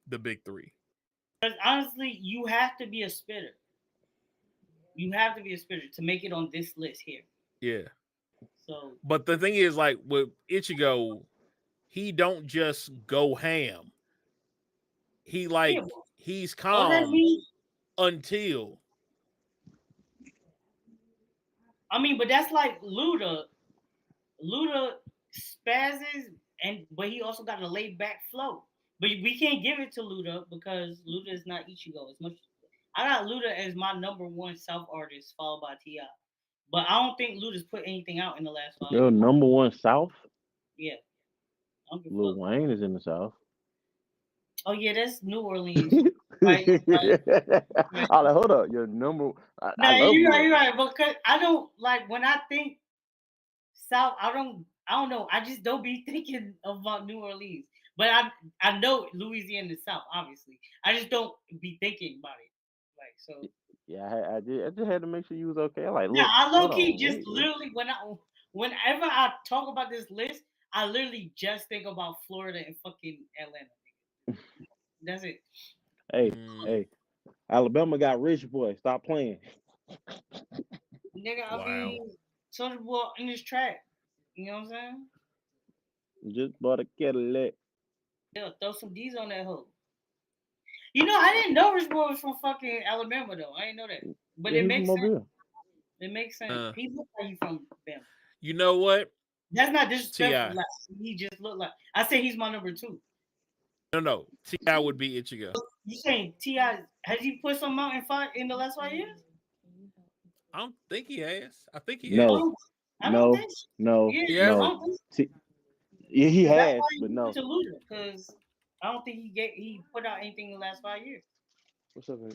the big three. Because honestly, you have to be a spitter. You have to be a spitter to make it on this list here. Yeah. So, but the thing is, like with Ichigo, he don't just go ham. He he's calm until. I mean, but that's like Luda. Luda spazzes, but he also got a laid back flow. But we can't give it to Luda because Luda is not Ichigo as much. I got Luda as my number one South artist, followed by T.I. But I don't think Luda's put anything out in the last 5 years. Your number one South? Yeah. Lil Wayne is in the South. Oh yeah, that's New Orleans. right. Hold up, your number. You're right. Because I don't like when I think South. I don't know. I just don't be thinking about New Orleans. But I know Louisiana is South, obviously. I just don't be thinking about it. Like so. Yeah, I just had to make sure you was okay. Like, look, yeah, I low key just literally whenever I talk about this list, I literally just think about Florida and fucking Atlanta. That's it. Hey, Alabama got rich boy. Stop playing. Nigga, I mean, Soulja Boy in this track. You know what I'm saying? Just bought a Cadillac. Yeah, throw some D's on that hoe. You know, I didn't know Rich Boy was from fucking Alabama though. I didn't know that, but it makes sense. It makes sense. He looks like he's from Bama. You know what? That's not disrespectful. Like, he just looked like. I say he's my number 2. No. T.I. would be Ichigo. You saying T.I. has he put some out in the last 5 years? I don't think he has. I think he has. No. Yeah, he has, but no. Because I don't think he put out anything in the last 5 years. What's up, man?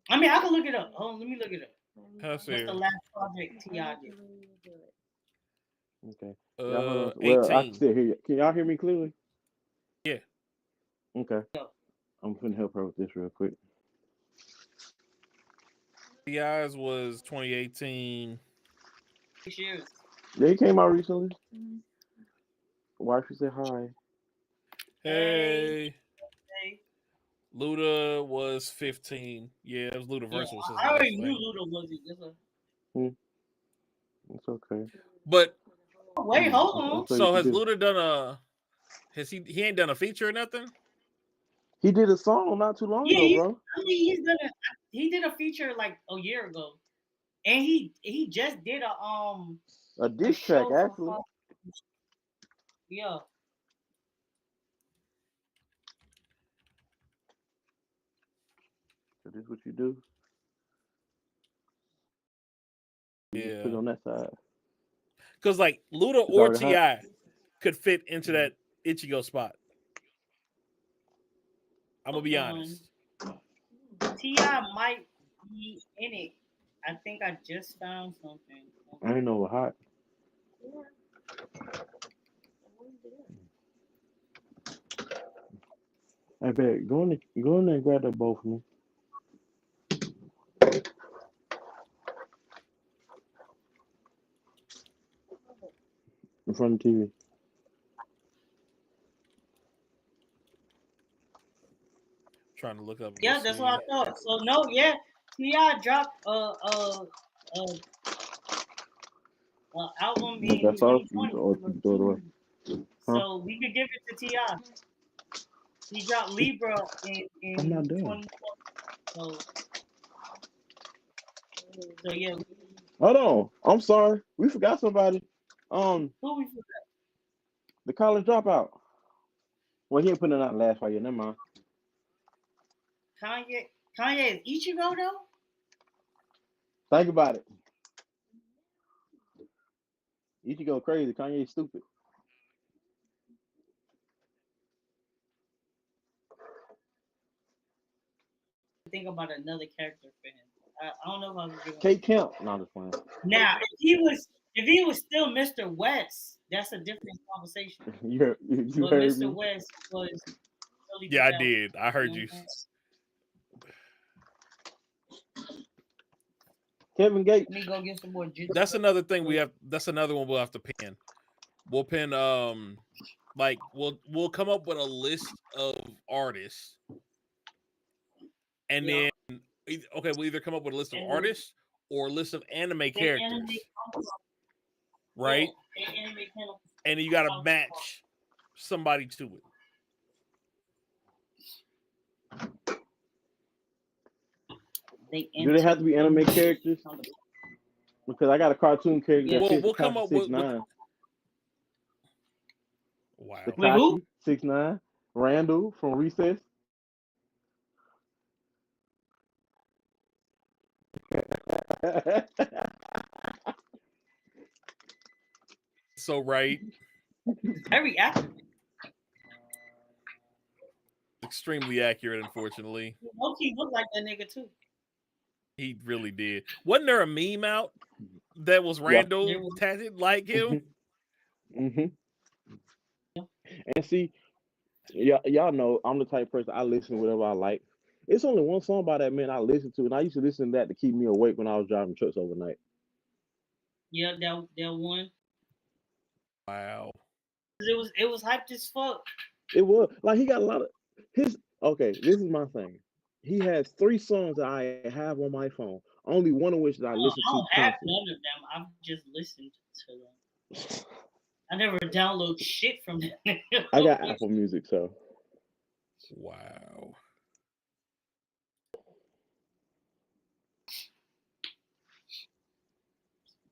I mean, I can look it up. Hold on, let me look it up. What's the last project T.I. did? Okay. Well, I can still hear you. Can y'all hear me clearly? Yeah. Okay. I'm finna help her with this real quick. T.I.'s was 2018. 6 years. They came out recently. Why should say hi? Hey. Hey. Luda was 15. Yeah, it was Ludaversal. Yeah, Was his I last already knew thing. Luda was it. It's okay. But Wait, hold on. so has Luda done a? Has he ain't done a feature or nothing? He did a song not too long Yeah, ago, bro. he did a feature like a year ago, and he just did A diss track, show actually. yeah. So this what you do? You just put it Yeah. on that side. Because like Luda It's or already hot. Ti could fit into that Ichigo spot. I'm gonna be honest. T.I. might be in it. I think I just found something. I didn't know it was hot. I bet. Go in there and grab that bowl for me. In front of the TV. Trying to look up. Yeah, that's what I thought. So no, yeah, T.I. dropped album in That's all. 2020. So we could give it to T.I. He dropped Libra in I'm not done. 2020. So yeah. Hold on. I'm sorry. We forgot somebody. Who we forgot? The college dropout. Well, he ain't putting it out last 5 years. Never mind. Kanye is Ichigo though? Think about it. Ichigo crazy. Kanye's stupid. Think about another character for him. I don't know if I was giving Kate Kemp. No, I'm just playing. Now, if he was still Mr. West, that's a different conversation. you heard Mr. me? West was really Yeah, I did. I heard you. Kevin Gates. Let me go get some more juice. That's another thing we have. That's another one we'll have to pin. We'll pin like we'll come up with a list of artists, and then we'll either come up with a list of artists or a list of anime characters, right? And you got to match somebody to it. Do they have to be anime characters? Because I got a cartoon character that fits we'll come up with 6ix9ine. Wow. Takashi 6ix9ine, Randall from Recess. So right. Very accurate. Extremely accurate, unfortunately. Loki looked like that nigga too. He really did. Wasn't there a meme out that was Randall tatted like him? Mm-hmm. And see, y'all know I'm the type of person I listen to whatever I like. It's only one song by that man I listen to, and I used to listen to that to keep me awake when I was driving trucks overnight. Yeah, that one. Wow. It was hyped as fuck. It was like he got a lot of his. Okay, this is my thing. He has 3 songs that I have on my phone. Only one of which that I listen to. I don't have none of them. I've just listened to them. I never download shit from them. I got Apple Music, so. Wow.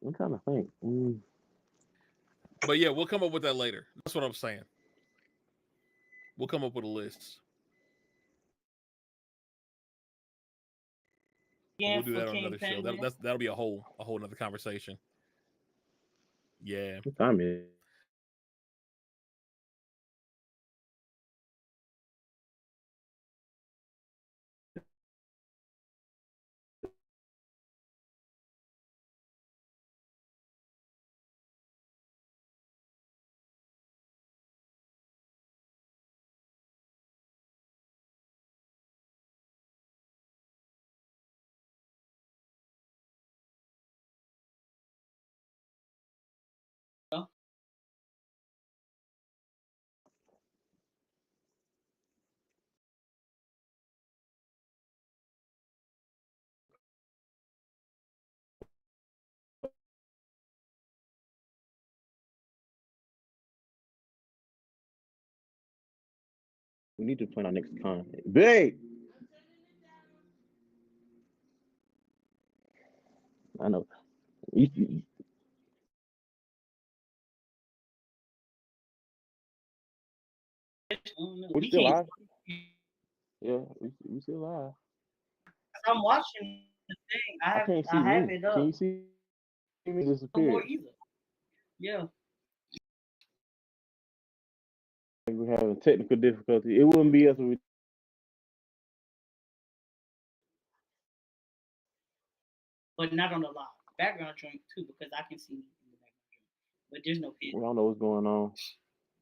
I'm trying to think. But yeah, we'll come up with that later. That's what I'm saying. We'll come up with a list. Yeah, we'll do that on another show. That'll be a whole another conversation. Yeah. What time is it? We need to plan our next con. Babe! I know. You- we still live? Yeah, we still live. I'm watching the thing. I can't see I have me. it up. Can you see me No disappear? more either. Yeah. We're having technical difficulty. It wouldn't be us if we. But not on the live. Background joint too, because I can see me in the background joint. But there's no We pin. don't know what's going on.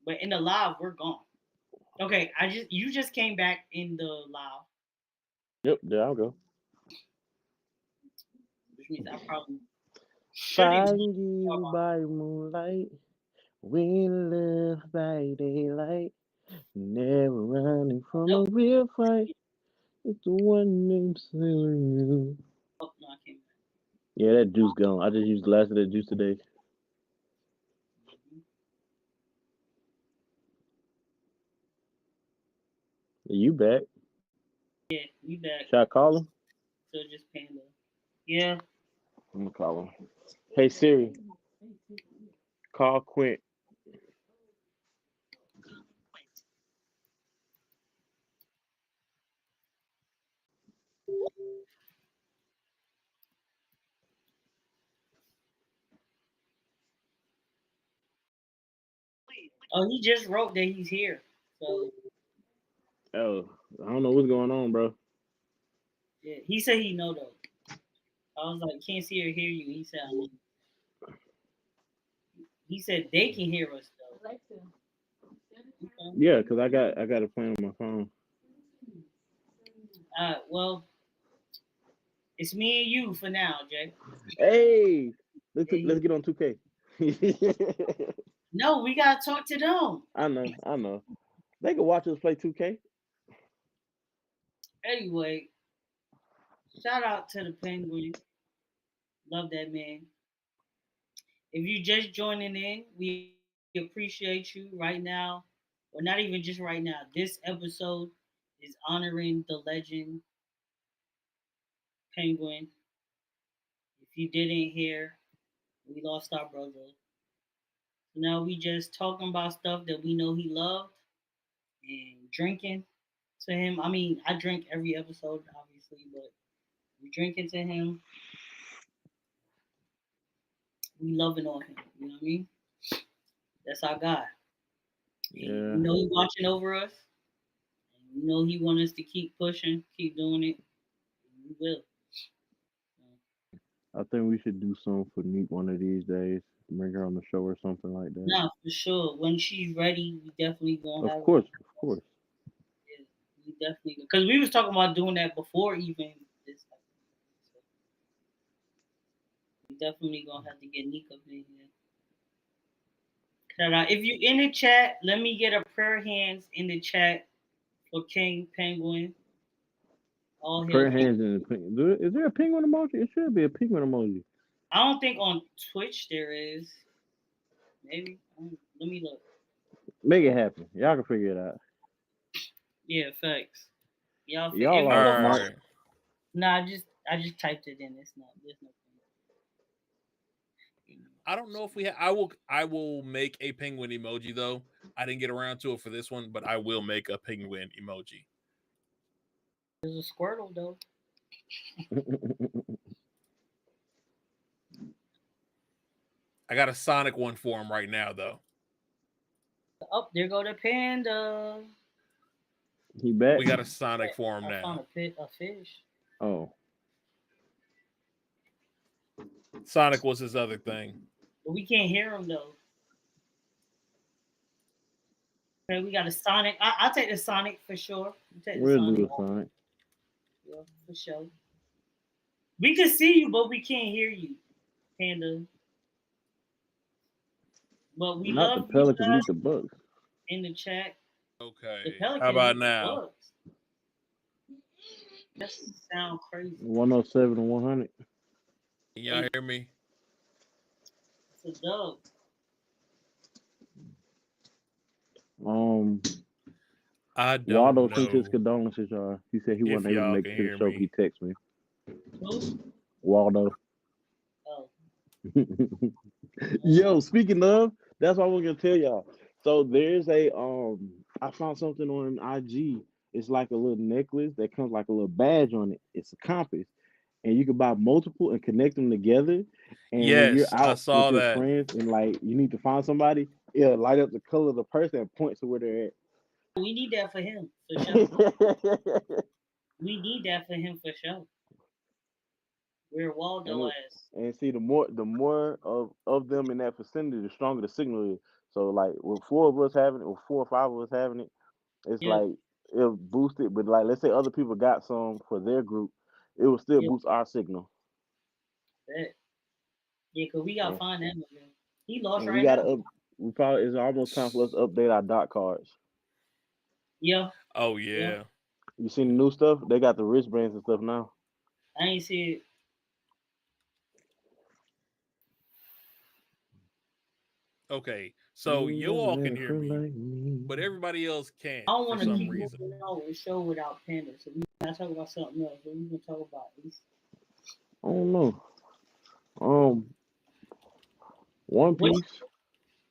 But in the live, we're gone. Okay, you just came back in the live, Yep, there I go. which means I probably shouldn't. Find you by moonlight, we live by daylight, never running from a real fight. It's the one named Sailor Moon. Oh no, I can't. Yeah, that juice gone. I just used the last of that juice today. Are you back? Yeah, you back. Should I call him? So just Panda. Yeah. I'm gonna call him. Hey Siri, call Quint. Oh, he just wrote that he's here. So Oh, I don't know what's going on, bro. yeah, he said he know though. I was like, can't see or hear you. He said, I know. He said they can hear us though. Okay. Yeah, cause I got it playing on my phone. Well, it's me and you for now, Jay. Hey, let's get on 2K. No, we gotta talk to them. I know. They can watch us play 2K. Anyway, shout out to the Penguin. Love that man. If you just joining in, we appreciate you right now. Or not even just right now. This episode is honoring the legend Penguin. If you didn't hear, we lost our brother. Now we just talking about stuff that we know he loved and drinking to him. I mean, I drink every episode, obviously, but we drinking to him. We loving on him. You know what I mean? That's our guy. Yeah. And we know he watching over us. And we know he want us to keep pushing, keep doing it. We will. I think we should do something for Neat one of these days. Bring her on the show or something like that. Nah, for sure. When she's ready, we definitely gonna have. Of course. Yeah, we definitely because we was talking about doing that before even this. So we definitely gonna have to get Nika in here. If you in the chat, let me get a prayer hands in the chat for King Penguin. All Prayer hail. hands in the penguin. Is there a penguin emoji? It should be a penguin emoji. I don't think on Twitch there is. Maybe. Let me look. Make it happen. Y'all can figure it out. Yeah, facts. Y'all are smart. Nah, I just typed it in. It's not. There's no. I don't know if we have. I will make a penguin emoji though. I didn't get around to it for this one, but I will make a penguin emoji. There's a Squirtle though. I got a Sonic one for him right now though. Oh, there go the panda. He back. We got a Sonic for him I now. found a fish. Oh. Sonic was his other thing. But we can't hear him though. Okay, we got a Sonic. I'll take the Sonic for sure. We'll do a Sonic. Yeah, for sure. We can see you, but we can't hear you, Panda. But we Not love the Pelicans, you eat the Bucks. in the chat. Okay. The Pelicans How about eat now? the Bucks. That sound crazy. 107 and 100. Can y'all hear me? It's a dub. I don't Waldo sent his know condolences, y'all. He said he if wasn't able to y'all make can it to the hear show. He me. texted me. Who? Waldo. Oh, Yo, speaking of, that's what I was gonna tell y'all. So there's a I found something on IG. It's like a little necklace that comes like a little badge on it. It's a compass, and you can buy multiple and connect them together. And when you're Yes, I out with saw your that. friends and like you need to find somebody, it'll light up the color of the person and point to where they're we need that for him for sure. at. We need that for him for sure. Where and Waldo it, is. and see the more of them in that vicinity, the stronger the signal is. So like with four of us having it, or 4 or 5 of us having it, it's Yeah, like it'll boost it. But like let's say other people got some for their group, it will still yeah, boost our signal. that. Yeah, cause we gotta And, find that nigga. He lost and we right gotta now. up. We probably it's almost time for us to update our dot cards. Yeah, Oh yeah. yeah. You seen the new stuff? They got the wristbands and stuff now. I ain't see it. Okay. So You you never all had can a hear friend me, like me. but everybody else can't I don't for want to some keep Mm. reason. moving on the show without Panda, so we gotta talk about something else. What we gonna talk about? I don't know. Um, One What? Piece.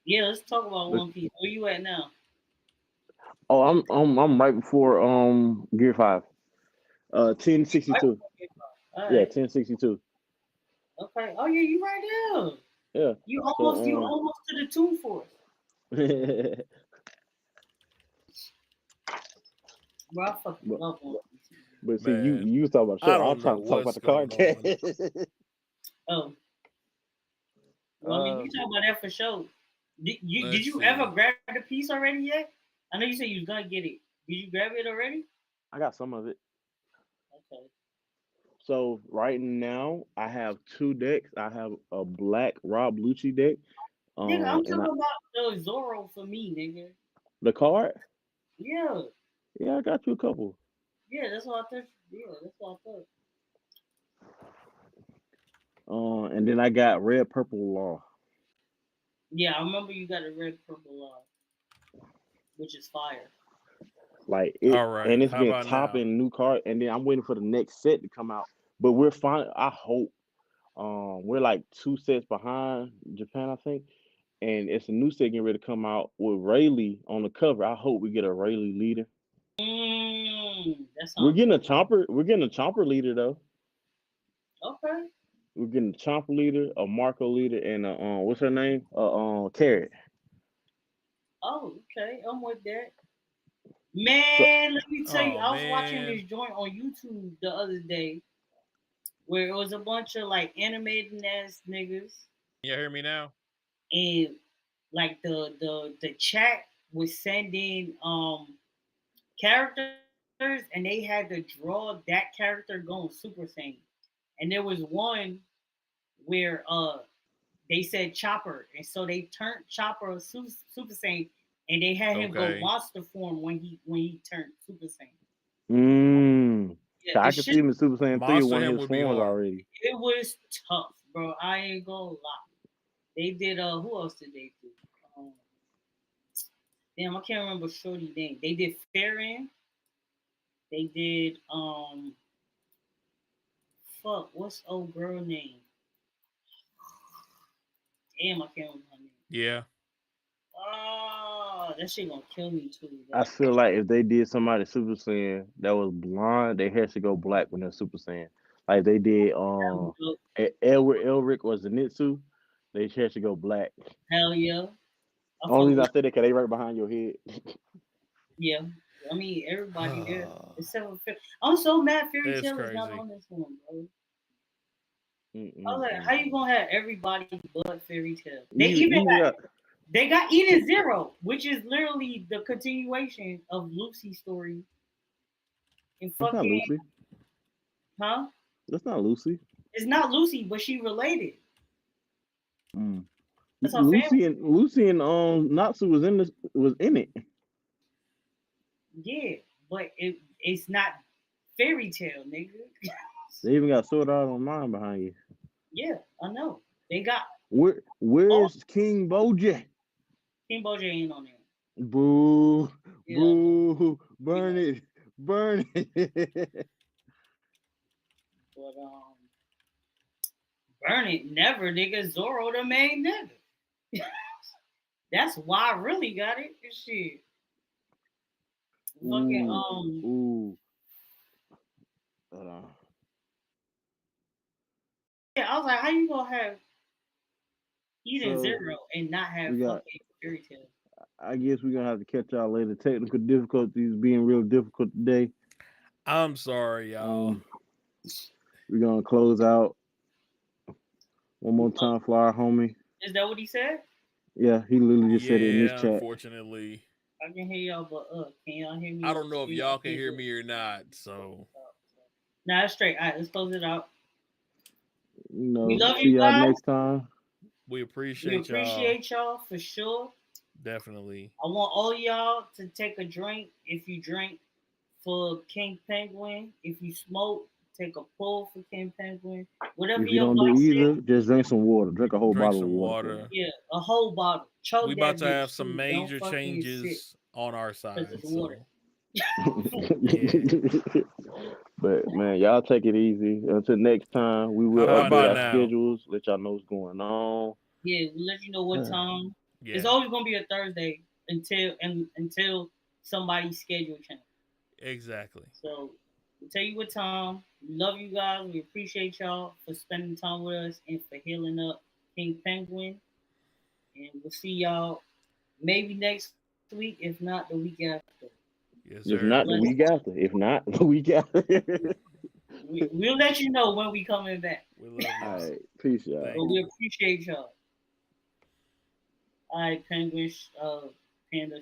Yeah, let's talk about Let's, One Piece. Where you at now? oh, I'm right before Gear 5. 1062. All Yeah, right. 1062. Okay. Oh yeah, you right there. Yeah. You So almost to the Toon Force. Bro, I fucking but love One Piece. but see Man, you was talking about I show. I'm don't know trying to talk about what's the going card game. on. Oh, well, I mean, uh you talk about that for sure. Did Let's you ever see. grab the piece already yet? I know you said you was gonna get it. Did you grab it already? I got some of it. Okay. So right now I have two decks. I have a black Rob Lucci deck. Nigga, I'm And talking about the Zoro for me, nigga. the card. Yeah. Yeah, I got you a couple. Yeah, that's what I thought. Yeah, that's what I thought. And then I got red purple law. Yeah, I remember you got a red purple which is fire. Like it, All and right. it's How been about now? topping new card. And then I'm waiting for the next set to come out. But we're fine. I hope. We're like 2 sets behind Japan, I think. And it's a new set getting ready to come out with Rayleigh on the cover. I hope we get a Rayleigh leader. That We're sounds getting a dope. chomper. We're getting a chomper leader though. Okay. We're getting a chomper leader, a Marco leader, and a what's her name? Carrot. Oh, okay. I'm with that. So Man, let me tell you, Oh I was watching this man. joint on YouTube the other day where it was a bunch of like animated ass niggas You hear me now? and like the chat was sending characters and they had to draw that character going Super Saiyan. And there was one where they said Chopper, and so they turned Chopper Super Saiyan, and they had him go Okay. monster form when he turned Super Saiyan. mm, Yeah, I the can shit see him in Super Saiyan 3 Monster one of him his would be forms hard. already. it was tough, bro. I ain't gonna lie. They did who else did they do? Um, damn, I can't remember Shorty name. They did Farron. They did fuck, what's old girl name? Damn, I can't remember her name. Yeah. Oh, that shit gonna kill me too, I bro. feel like if they did somebody Super Saiyan that was blonde, their hair should go black when they're Super Saiyan. Like they did Edward Elric or Zenitsu, their hair should go black. Hell yeah. I Only fuck reason I with say that because they right behind your head. yeah. I mean everybody there except for I'm so mad Fairy It's Tail is not crazy. on this one, bro. I was like, how Mm-mm-mm. you gonna have everybody but Fairy Tail? You even got They got Eden Zero, which is literally the continuation of Lucy's story. And that's not fucking Lucy. huh? That's not Lucy. It's not Lucy, but she related. Mm. That's her family. Lucy and Natsu was in it. Yeah, but it's not Fairy Tail, nigga. They even got Sword Art Online behind you. Yeah, I know. They got Where all where's King Bojack? King Bojack ain't on there. Boo. Yeah. Boo! Burn it! Burn it! But burn it, never, nigga. Zoro the main nigga. That's why I really got it. Shit. Fucking Ooh. Yeah, I was like, how you gonna have Eden So, Zero and not have we got. fucking Fairy Tail? I guess we're gonna have to catch y'all later. Technical difficulties being real difficult today. I'm sorry, y'all. We're gonna close out one more time for our homie. Is that what he said? Yeah, he literally just said it in this chat. Unfortunately. I can hear y'all, but can y'all hear me? I don't know if y'all can hear me or not. So nah, it's straight. All right, let's close it out. You know, we love see you y'all guys. next time. We appreciate y'all for sure. Definitely. I want all y'all to take a drink if you drink for King Penguin. If you smoke, take a pull for King Penguin. Whatever if you don't do either, just drink some water. Drink a whole bottle of water. Yeah, a whole bottle. We about to have some major changes on our side. So. But man, y'all take it easy. Until next time, we will update our schedules, let y'all know what's going on. Yeah, we'll let you know what time. Yeah. It's always gonna be a Thursday until somebody's schedule changes. Exactly. So we'll tell you what time. We love you guys. We appreciate y'all for spending time with us and for healing up King Penguin. And we'll see y'all maybe next week, if not the week after. Yes, if not the week after. If not the week after. We'll let you know when we coming back. We love you. All right. Peace, y'all. But we appreciate y'all. All right, Penguin, Panda.